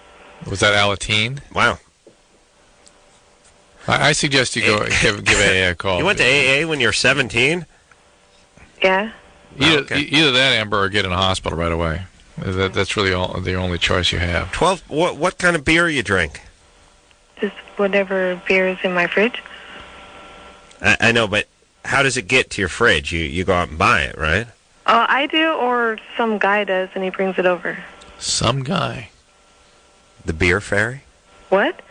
S4: Was that Alateen?
S3: Wow.
S4: I suggest you go give AA a call.
S3: You went to AA when you were 17?
S5: Yeah.
S4: Either that, Amber, or get in a hospital right away. That's really the only choice you have.
S3: 12. What kind of beer you drink?
S5: Just whatever beer is in my fridge.
S3: I know, but how does it get to your fridge? You go out and buy it, right?
S5: I do, or some guy does, and he brings it over.
S4: Some guy.
S3: The beer fairy?
S5: What?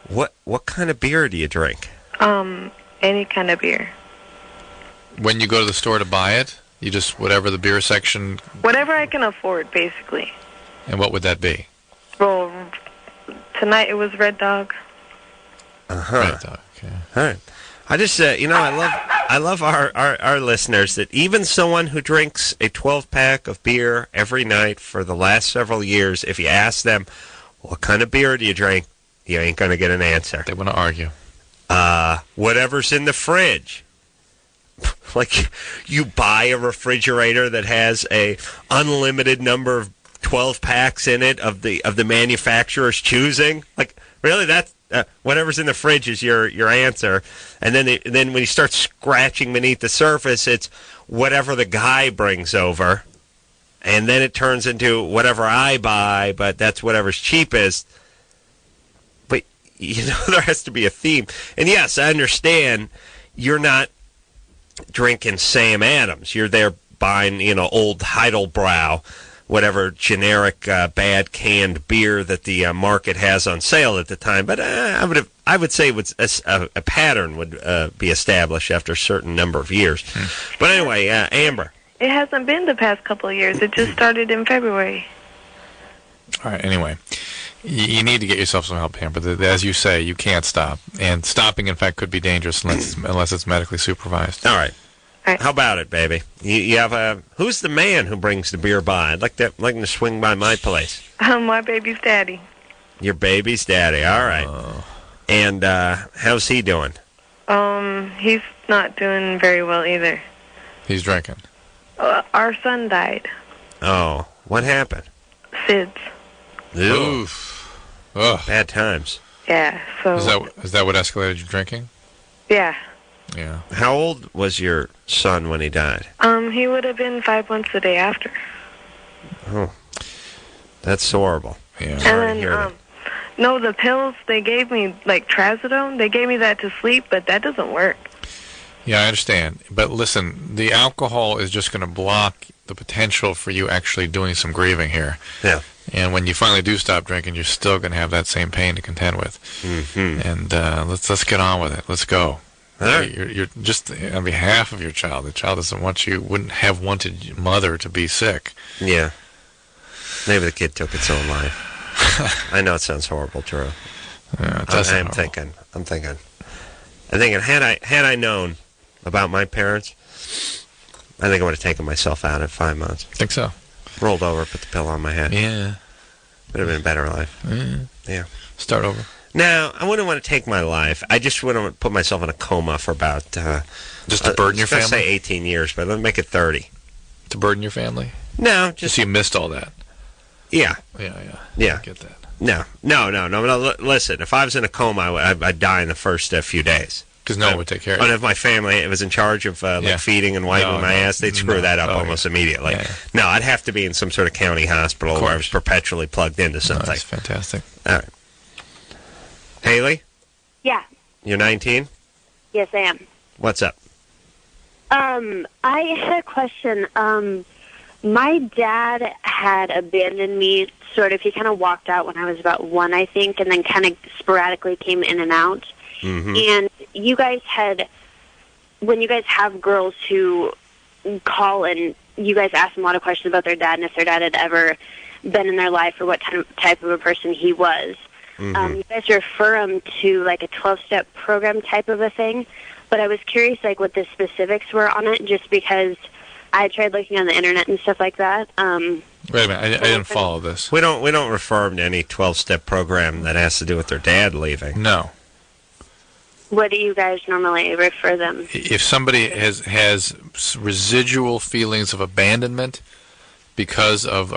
S3: What kind of beer do you drink?
S5: Any kind of beer.
S4: When you go to the store to buy it, you just whatever the beer section.
S5: Whatever I can afford, basically.
S4: And what would that be?
S5: Well, tonight it was Red Dog.
S3: Uh-huh.
S4: Red Dog. Okay.
S3: All right. I just, I love our listeners that even someone who drinks a 12-pack of beer every night for the last several years, if you ask them, what kind of beer do you drink, you ain't going to get an answer.
S4: They want to argue.
S3: Whatever's in the fridge. Like, you buy a refrigerator that has a unlimited number of 12 packs in it of the manufacturer's choosing. Like, really, that's whatever's in the fridge is your answer. And then when you start scratching beneath the surface, it's whatever the guy brings over. And then it turns into whatever I buy, but that's whatever's cheapest. But, there has to be a theme. And yes, I understand you're not drinking Sam Adams. You're there buying, old Heidelbrau, whatever generic bad canned beer that the market has on sale at the time. But I would say a pattern would be established after a certain number of years. But anyway, Amber.
S5: It hasn't been the past couple of years. It just started in February.
S4: All right. Anyway, you need to get yourself some help, Amber. As you say, you can't stop, and stopping, in fact, could be dangerous unless it's medically supervised.
S3: All right. How about it, baby? You have who's the man who brings the beer by? I'd like to swing by my place.
S5: My baby's daddy.
S3: Your baby's daddy. All right. And how's he doing?
S5: He's not doing very well either.
S4: He's drinking.
S5: Our son died.
S3: Oh, what happened?
S5: SIDS.
S3: Oof. Bad times.
S5: Yeah. So.
S4: Is that what escalated your drinking?
S5: Yeah.
S4: Yeah.
S3: How old was your son when he died?
S5: He would have been 5 months the day after.
S3: Oh, that's horrible.
S4: Yeah.
S5: And then, no, the pills they gave me, like trazodone, they gave me that to sleep, but that doesn't work.
S4: Yeah, I understand. But listen, the alcohol is just going to block the potential for you actually doing some grieving here.
S3: Yeah.
S4: And when you finally do stop drinking, you're still going to have that same pain to contend with.
S3: Mm-hmm.
S4: And let's get on with it. Let's go.
S3: Right.
S4: You're just on behalf of your child. The child doesn't want you, wouldn't have wanted your mother to be sick.
S3: Yeah. Maybe the kid took its own life. I know it sounds horrible, Drew.
S4: Yeah, it does sound
S3: I'm thinking. Had I known about my parents, I think I would have taken myself out at 5 months.
S4: Think so?
S3: Rolled over, put the pillow on my head.
S4: Yeah.
S3: Would have been a better life. Yeah.
S4: Start over.
S3: Now, I wouldn't want to take my life. I just wouldn't put myself in a coma for about...
S4: just to burden your family?
S3: I was going to say 18 years, but let me make it 30.
S4: To burden your family?
S3: No, just...
S4: So you missed all that?
S3: Yeah.
S4: Yeah. I get that.
S3: No. Listen, if I was in a coma, I'd die in the first few days.
S4: Because no one would take care of
S3: you.
S4: it.
S3: And if my family was in charge of feeding and wiping my ass, they'd screw that up almost immediately.
S4: Yeah.
S3: No, I'd have to be in some sort of county hospital where I was perpetually plugged into something.
S4: That's fantastic.
S3: All right. Haley,
S10: Yeah.
S3: you're 19?
S10: Yes, I am.
S3: What's up?
S10: I had a question. My dad had abandoned me, sort of. He kind of walked out when I was about 1, I think, and then kind of sporadically came in and out.
S3: Mm-hmm.
S10: And you guys when you guys have girls who call and you guys ask them a lot of questions about their dad and if their dad had ever been in their life or what type of a person he was, you guys refer them to like a 12-step program type of a thing. But I was curious like what the specifics were on it, just because I tried looking on the internet and stuff like that.
S4: Wait a minute, I didn't follow this.
S3: We don't refer them to any 12-step program that has to do with their dad leaving.
S4: No.
S10: What do you guys normally refer them?
S4: If somebody has residual feelings of abandonment because of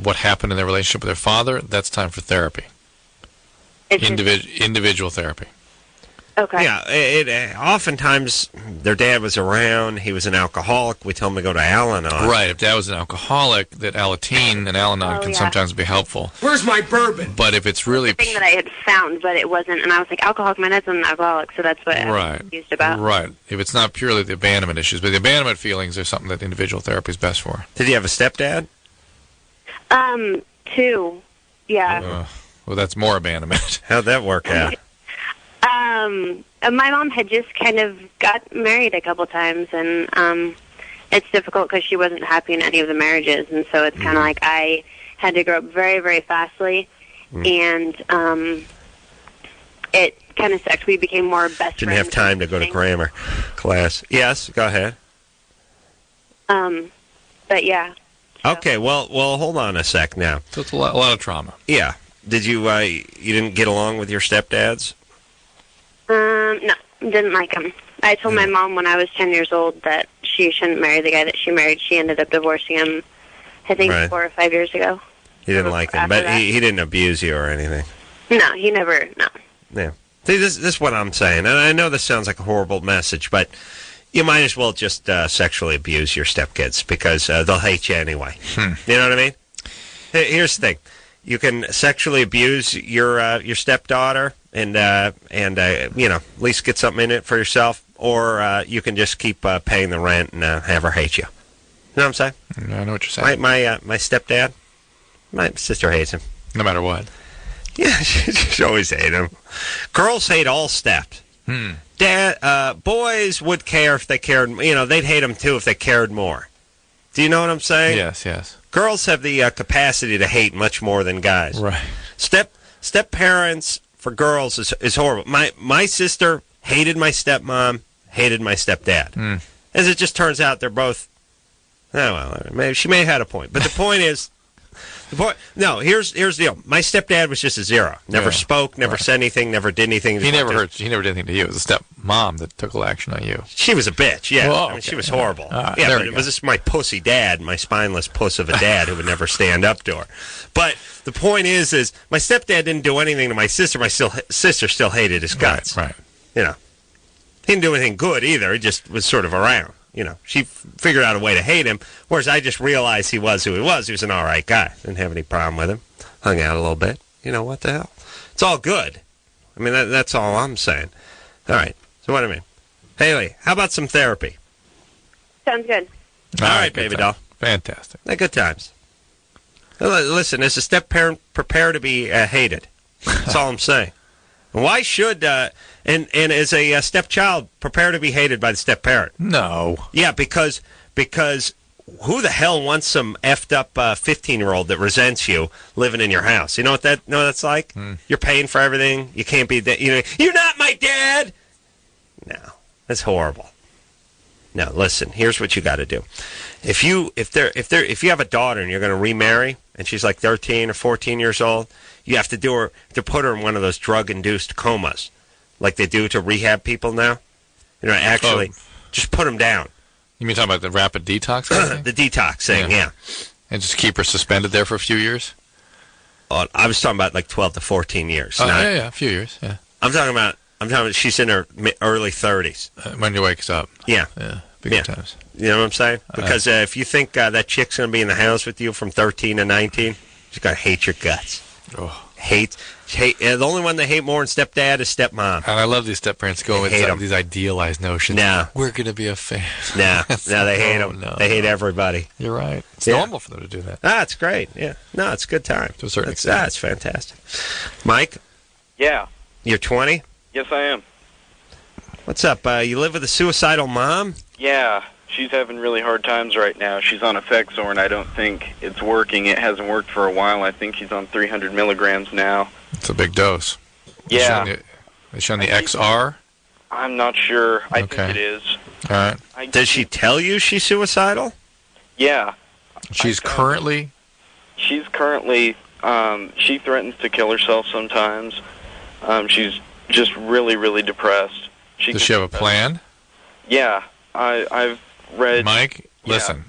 S4: what happened in their relationship with their father, that's time for therapy. Individual therapy.
S10: Okay.
S3: Yeah, oftentimes their dad was around. He was an alcoholic. We tell them to go to Al-Anon.
S4: Right. If dad was an alcoholic, that Alateen and Al-Anon can sometimes be helpful.
S3: Where's my bourbon?
S4: But if it's really...
S10: The thing that I had found, but it wasn't, and I was like, alcoholic, my dad's an alcoholic, so that's what I was confused about.
S4: Right. If it's not purely the abandonment issues, but the abandonment feelings are something that individual therapy is best for.
S3: Did you have a stepdad?
S10: 2. Yeah.
S4: Well, that's more abandonment.
S3: How'd that work out?
S10: My mom had just kind of got married a couple times, and it's difficult because she wasn't happy in any of the marriages, and so it's kind of like I had to grow up very, very fastly, and it kind of sucked. We became more best friends.
S3: Didn't have time to go to grammar class. Yes, go ahead.
S10: But yeah.
S3: Okay, well, hold on a sec now.
S4: So it's a lot of trauma.
S3: Yeah. Did you didn't get along with your stepdads?
S10: No, didn't like him. I told my mom when I was 10 years old that she shouldn't marry the guy that she married. She ended up divorcing him, I think, 4 or 5 years ago.
S3: You didn't like him, but he didn't abuse you or anything?
S10: No, he never, no.
S3: Yeah. See, this is what I'm saying, and I know this sounds like a horrible message, but you might as well just sexually abuse your stepkids because they'll hate you anyway. You know what I mean? Here's the thing. You can sexually abuse your stepdaughter and you know, at least get something in it for yourself, or you can just keep paying the rent and have her hate you. You know what I'm saying?
S4: I know what you're saying.
S3: My stepdad, my sister hates him.
S4: No matter what.
S3: Yeah, she always hate him. Girls hate all steps. Boys would care if they cared. You know, they'd hate him too if they cared more. Do you know what I'm saying?
S4: Yes.
S3: Girls have the capacity to hate much more than guys.
S4: Right.
S3: Step parents for girls is horrible. My sister hated my stepmom, hated my stepdad. As it just turns out, they're both. Oh well, maybe she may have had a point, but the point is. No, here's the deal. My stepdad was just a zero. Never spoke, never said anything, never did anything.
S4: He never did anything to you. It was a stepmom that took action on you.
S3: She was a bitch, yeah.
S4: Whoa,
S3: I mean, she was horrible.
S4: Yeah,
S3: but it was just my pussy dad, my spineless puss of a dad who would never stand up to her. But the point is my stepdad didn't do anything to my sister. My sister still hated his guts.
S4: Right.
S3: You know. He didn't do anything good either. He just was sort of around. She figured out a way to hate him, whereas I just realized he was who he was. He was an all right guy. Didn't have any problem with him. Hung out a little bit. What the hell? It's all good. I mean, that's all I'm saying. All right. So what do I mean? Haley, how about some therapy?
S10: Sounds good.
S3: All right, baby doll.
S4: Fantastic.
S3: Good times. Listen, as a step-parent, prepare to be hated. That's all I'm saying. Why should, and as a stepchild, prepare to be hated by the step-parent?
S4: No.
S3: Yeah, because who the hell wants some effed up 15-year-old that resents you living in your house? You know what that's like? You're paying for everything. You can't be you're not my dad. No, that's horrible. No, listen. Here's what you got to do. If you have a daughter and you're going to remarry and she's like 13 or 14 years old, you have to put her in one of those drug-induced comas, like they do to rehab people now. Just put them down.
S4: You mean talking about the rapid detox kind of thing?
S3: The detox thing, yeah.
S4: And just keep her suspended there for a few years?
S3: I was talking about like 12 to 14 years.
S4: A few years, yeah.
S3: I'm talking about she's in her early 30s.
S4: When she wakes up.
S3: Yeah.
S4: Yeah, big times.
S3: You know what I'm saying? Because if you think that chick's going to be in the house with you from 13 to 19, she's going to hate your guts.
S4: Oh.
S3: Hate. The only one they hate more than stepdad is stepmom.
S4: And I love these step-parents going with these idealized notions.
S3: No.
S4: We're going to be a fan.
S3: No, they hate them. No, they hate everybody.
S4: You're right. It's normal for them to do that.
S3: It's great. Yeah. No, it's a good time.
S4: To a certain extent.
S3: It's fantastic. Mike?
S16: Yeah.
S3: You're 20?
S16: Yes, I am.
S3: What's up? You live with a suicidal mom?
S16: Yeah. She's having really hard times right now. She's on Effexor, and I don't think it's working. It hasn't worked for a while. I think she's on 300 milligrams now.
S4: It's a big dose.
S16: Yeah.
S4: Is she on the XR?
S16: I'm not sure. I think it is.
S4: All right.
S3: Does she tell you she's suicidal?
S16: Yeah.
S4: She's currently...
S16: She's currently... she threatens to kill herself sometimes. She's just really, really depressed.
S4: Does she have a plan?
S16: Yeah. I've read...
S4: Mike, listen.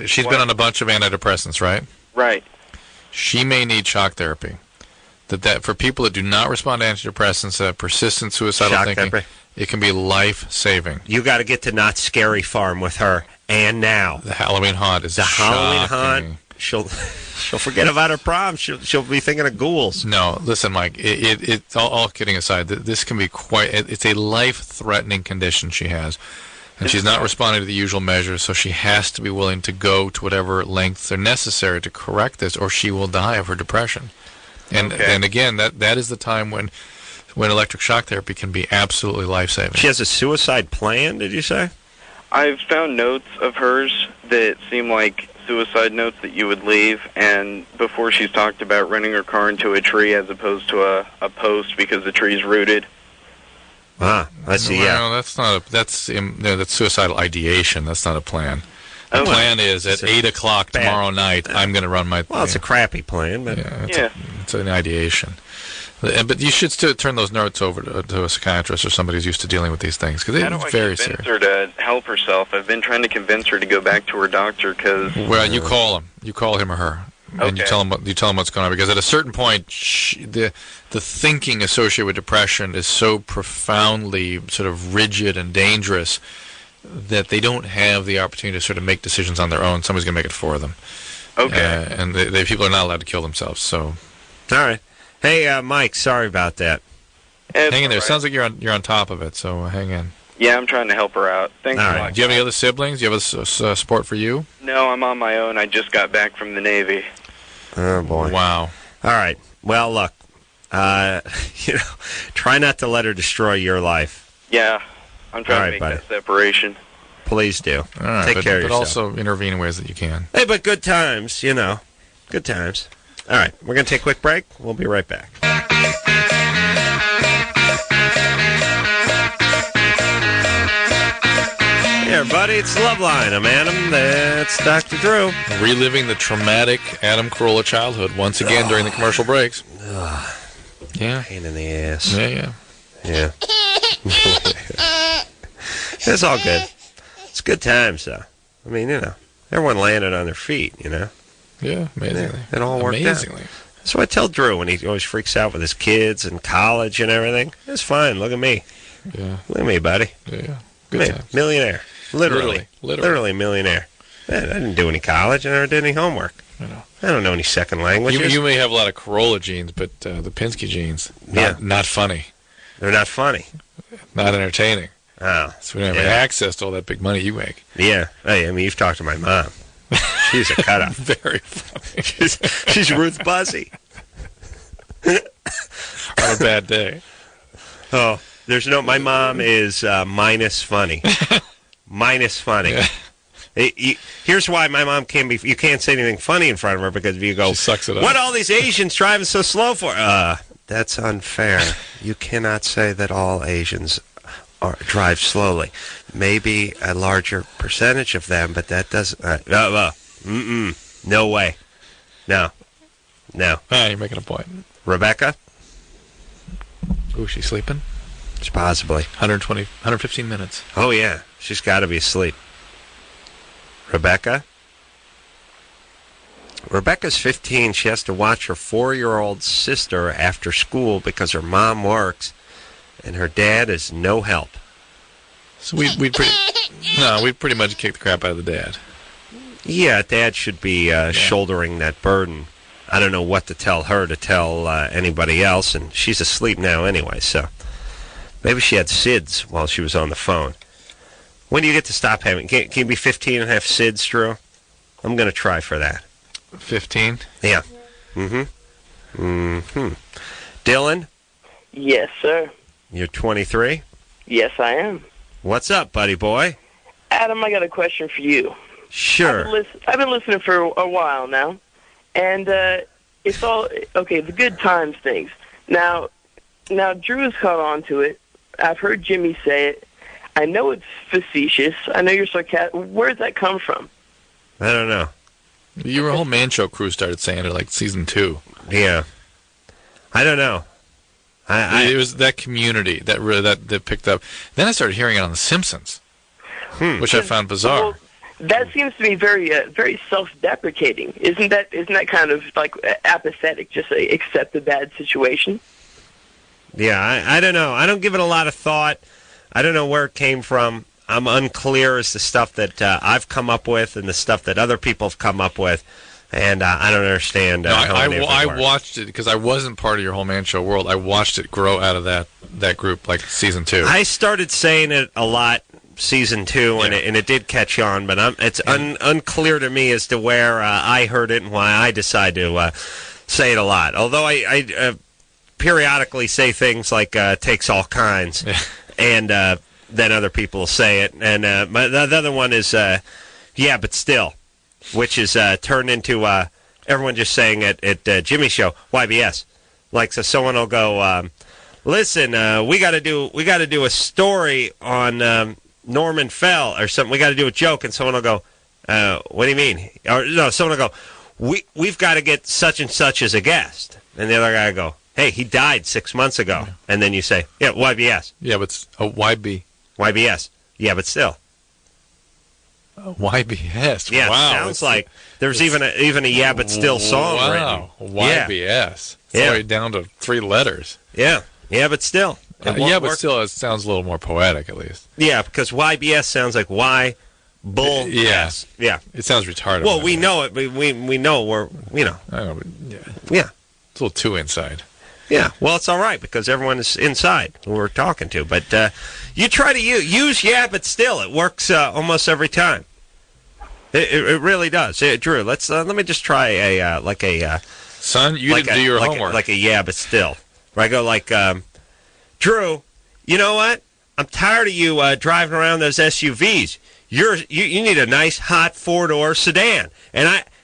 S4: She's been on a bunch of antidepressants, right?
S16: Right.
S4: She may need shock therapy. That for people that do not respond to antidepressants, persistent suicidal thinking,
S3: therapy.
S4: It can be life-saving.
S3: You got to get to Not Scary Farm with her, and now.
S4: The Halloween haunt is
S3: Halloween
S4: shocking.
S3: haunt. She'll forget about her prom. She'll be thinking of ghouls.
S4: No, listen, Mike. It's all kidding aside. This can be it's a life-threatening condition she has. And she's not responding to the usual measures, so she has to be willing to go to whatever lengths are necessary to correct this, or she will die of her depression. And again, that is the time when electric shock therapy can be absolutely life-saving.
S3: She has a suicide plan, did you say?
S16: I've found notes of hers that seem like suicide notes that you would leave, and before she's talked about running her car into a tree as opposed to a post because the tree's rooted.
S3: I see.
S4: Well, that's suicidal ideation. That's not a plan. The plan is at 8 o'clock tomorrow night, I'm going to run my...
S3: Well, it's a crappy plan, but...
S4: It's an ideation. But you should still turn those notes over to a psychiatrist or somebody who's used to dealing with these things, because it's very serious.
S16: How do I convince her to help herself? I've been trying to convince her to go back to her doctor, because...
S4: Well, you call him. You call him or her. And you tell him what's going on, because at a certain point, the thinking associated with depression is so profoundly sort of rigid and dangerous that they don't have the opportunity to sort of make decisions on their own. Somebody's going to make it for them.
S16: Okay.
S4: And people are not allowed to kill themselves. So,
S3: all right. Hey, Mike, sorry about that.
S4: Hang in there. Right. Sounds like you're on top of it. So hang in.
S16: Yeah, I'm trying to help her out. Thanks a lot.
S4: Do you have any other siblings? Do you have a support for you?
S16: No, I'm on my own. I just got back from the Navy.
S3: Oh, boy.
S4: Wow.
S3: All right. Well, look, try not to let her destroy your life.
S16: Yeah, I'm trying to make that separation.
S3: Please do.
S4: All right,
S3: Take care of yourself.
S4: But also intervene in ways that you can.
S3: Hey, but good times, Good times. All right, we're going to take a quick break. We'll be right back. Hey, everybody, it's LoveLine. I'm Adam. That's Dr. Drew.
S4: Reliving the traumatic Adam Carolla childhood once again during the commercial breaks. Yeah.
S3: Pain in the ass.
S4: Yeah.
S3: It's all good. It's good times, though. I mean, everyone landed on their feet,
S4: Yeah, amazingly.
S3: It all worked out. That's what I tell Drew when he always freaks out with his kids and college and everything. It's fine. Look at me.
S4: Yeah.
S3: Look at me, buddy.
S4: Yeah.
S3: Millionaire. Literally millionaire. Man, I didn't do any college. I never did any homework. I don't know any second languages.
S4: You may have a lot of Corolla genes, but the Penske genes, not funny.
S3: They're not funny.
S4: Not entertaining.
S3: Oh.
S4: So we don't have access to all that big money you make.
S3: Yeah. Hey, I mean, you've talked to my mom. She's a cut-up.
S4: Very funny.
S3: She's Ruth Buzzy.
S4: On a bad day.
S3: Oh, my mom is minus funny. Minus funny.
S4: Yeah.
S3: Here's why my mom can't be. You can't say anything funny in front of her because if you go,
S4: she sucks it up.
S3: What all these Asians driving so slow for? That's unfair. You cannot say that all Asians drive slowly. Maybe a larger percentage of them, but that doesn't. No way. No.
S4: You're making a point.
S3: Rebecca?
S4: Ooh, she's sleeping?
S3: She's possibly.
S4: 115 minutes.
S3: Oh, yeah. She's got to be asleep. Rebecca? Rebecca's 15. She has to watch her 4-year-old sister after school because her mom works, and her dad is no help.
S4: So we'd pretty much kick the crap out of the dad.
S3: Yeah, Dad should be shouldering that burden. I don't know what to tell her to tell anybody else, and she's asleep now anyway, so maybe she had SIDS while she was on the phone. When do you get to stop having? Can you be 15 and have SIDS, Drew? I'm going to try for that.
S4: 15?
S3: Yeah. Dylan?
S17: Yes, sir.
S3: You're 23?
S17: Yes, I am.
S3: What's up, buddy boy?
S17: Adam, I got a question for you.
S3: Sure.
S17: I've been listening for a while now, and it's all okay. The good times things. Now Drew has caught on to it. I've heard Jimmy say it. I know it's facetious. I know you're sarcastic. Where does that come from?
S3: I don't know.
S4: Your whole Man Show crew started saying it like season 2.
S3: Yeah. I don't know.
S4: It was that community that picked up. Then I started hearing it on The Simpsons, which I found bizarre.
S17: Well, that seems to be very self-deprecating. Isn't that kind of like apathetic? Just say accept the bad situation.
S3: Yeah, I don't know. I don't give it a lot of thought. I don't know where it came from. I'm unclear as to stuff that I've come up with and the stuff that other people have come up with, and I don't understand.
S4: I watched it because I wasn't part of your whole Man Show world. I watched it grow out of that group, like season 2.
S3: I started saying it a lot season 2, and it did catch on, but it's unclear to me as to where I heard it and why I decided to say it a lot. Although I periodically say things like takes all kinds, and then other people will say it. And the other one is, yeah, but still, which is turned into everyone just saying it at Jimmy's show, YBS. Like, so someone will go, listen, we got to do a story on Norman Fell or something. We got to do a joke, and someone will go, what do you mean? Or no, someone will go, we've got to get such and such as a guest, and the other guy will go, hey, he died 6 months ago, and then you say, yeah, YBS.
S4: Yeah, but it's a YB.
S3: YBS. Yeah, but still.
S4: YBS.
S3: Yeah,
S4: wow.
S3: Sounds like there's even a yeah, but still song
S4: wow.
S3: written.
S4: YBS. It's all the way down to 3 letters.
S3: Yeah. Yeah, but still.
S4: Yeah, but still, it sounds a little more poetic, at least.
S3: Yeah, because YBS sounds like Y bull.
S4: Yeah.
S3: Yeah.
S4: It sounds retarded.
S3: Well, we know it. We know we're, you know.
S4: I know, but
S3: yeah.
S4: It's a little too inside.
S3: Yeah, well, it's all right because everyone is inside who we're talking to. But you try to use yeah, but still, it works almost every time. It really does. Drew, let me just try a
S4: son. You didn't do your homework.
S3: Like a yeah, but still. Where I go like, Drew, you know what? I'm tired of you driving around those SUVs. You need a nice hot 4-door sedan,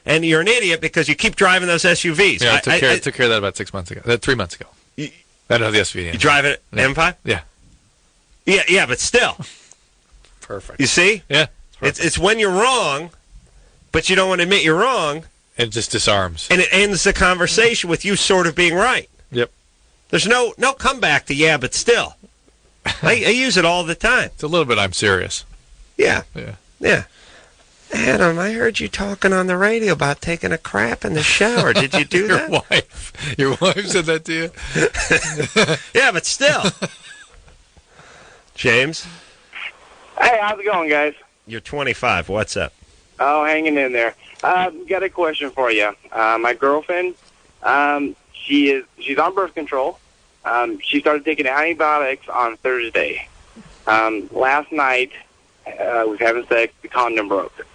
S3: and you're an idiot because you keep driving those SUVs.
S4: Yeah, I took care of that about 6 months ago. 3 months ago. I know the SUV.
S3: You drive it M5?
S4: Yeah.
S3: Yeah, but still.
S4: Perfect.
S3: You see?
S4: Yeah.
S3: It's when you're wrong, but you don't want to admit you're wrong.
S4: It just disarms.
S3: And it ends the conversation with you sort of being right.
S4: Yep.
S3: There's no comeback to yeah, but still. I use it all the time.
S4: It's a little bit I'm serious.
S3: Yeah.
S4: Yeah.
S3: Yeah. Adam, I heard you talking on the radio about taking a crap in the shower. Did you do that?
S4: Your wife said that to you?
S3: Yeah, but still. James?
S18: Hey, how's it going, guys?
S3: You're 25. What's up?
S18: Oh, hanging in there. Got a question for you. My girlfriend, she's on birth control. She started taking antibiotics on Thursday. Last night, we was having sex. The condom broke.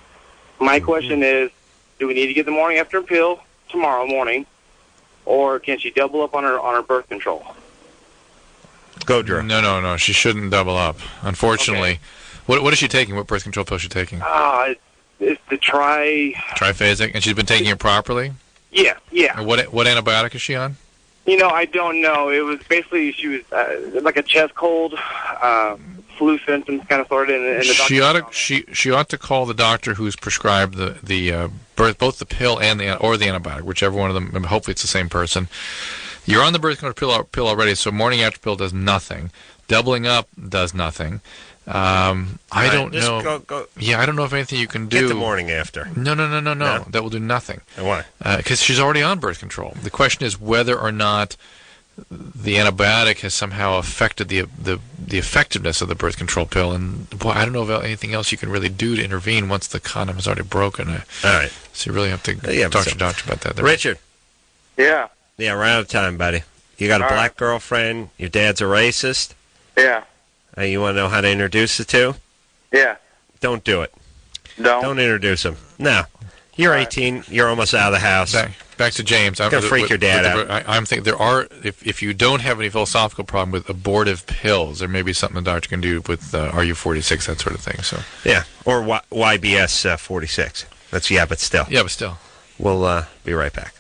S18: My question is, do we need to get the morning after pill tomorrow morning, or can she double up on her birth control?
S4: Go, Drew. No. She shouldn't double up. Unfortunately. Okay. What is she taking? What birth control pill is she taking?
S18: It's the
S4: triphasic, and she's been taking it properly?
S18: Yeah.
S4: And what antibiotic is she on?
S18: I don't know. It was basically, she was like a chest cold, flu symptoms kind of sort of. And the
S4: she ought to call the doctor who's prescribed the both the pill and the antibiotic, whichever one of them. Hopefully, it's the same person. You're on the birth control pill already, so morning after pill does nothing. Doubling up does nothing. I don't know.
S3: Go.
S4: Yeah, I don't know if anything you can do.
S3: Get the morning after.
S4: No. That will do nothing.
S3: And why?
S4: Because she's already on birth control. The question is whether or not the antibiotic has somehow affected the effectiveness of the birth control pill. And boy, I don't know about anything else you can really do to intervene once the condom is already broken.
S3: All right.
S4: So you really have to talk to your doctor about that.
S3: Richard.
S18: Yeah.
S3: Yeah, we're out of time, buddy. You got a black girlfriend. Your dad's a racist.
S18: Yeah.
S3: You want to know how to introduce the two?
S18: Yeah.
S3: Don't do it.
S18: Don't?
S3: Don't introduce them. No. You're 18. You're almost out of the house.
S4: Back to James.
S3: It's going to freak your dad out.
S4: I'm thinking there are, if you don't have any philosophical problem with abortive pills, there may be something the doctor can do with RU46, that sort of thing. So
S3: yeah, or YBS 46. That's but still.
S4: Yeah, but still.
S3: We'll be right back.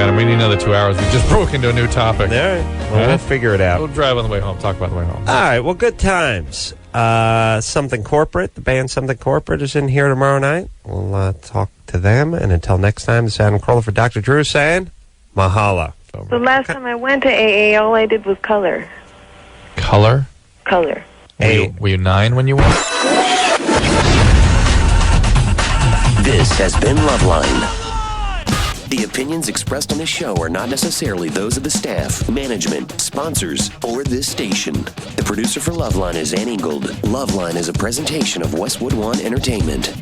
S19: We need another 2 hours. We just broke into a new topic.
S3: All right. Well, we'll figure it out.
S19: We'll drive on the way home. Talk about the way home.
S3: All right. Well, good times. Something Corporate. The band Something Corporate is in here tomorrow night. We'll talk to them. And until next time, this is Adam Carolla for Dr. Drew saying, mahalo.
S5: The last time I went to AA, all I did was color.
S19: Color?
S5: Color.
S19: Were you 9 when you went?
S20: This has been LoveLine. The opinions expressed on this show are not necessarily those of the staff, management, sponsors, or this station. The producer for LoveLine is Ann Ingold. LoveLine is a presentation of Westwood One Entertainment.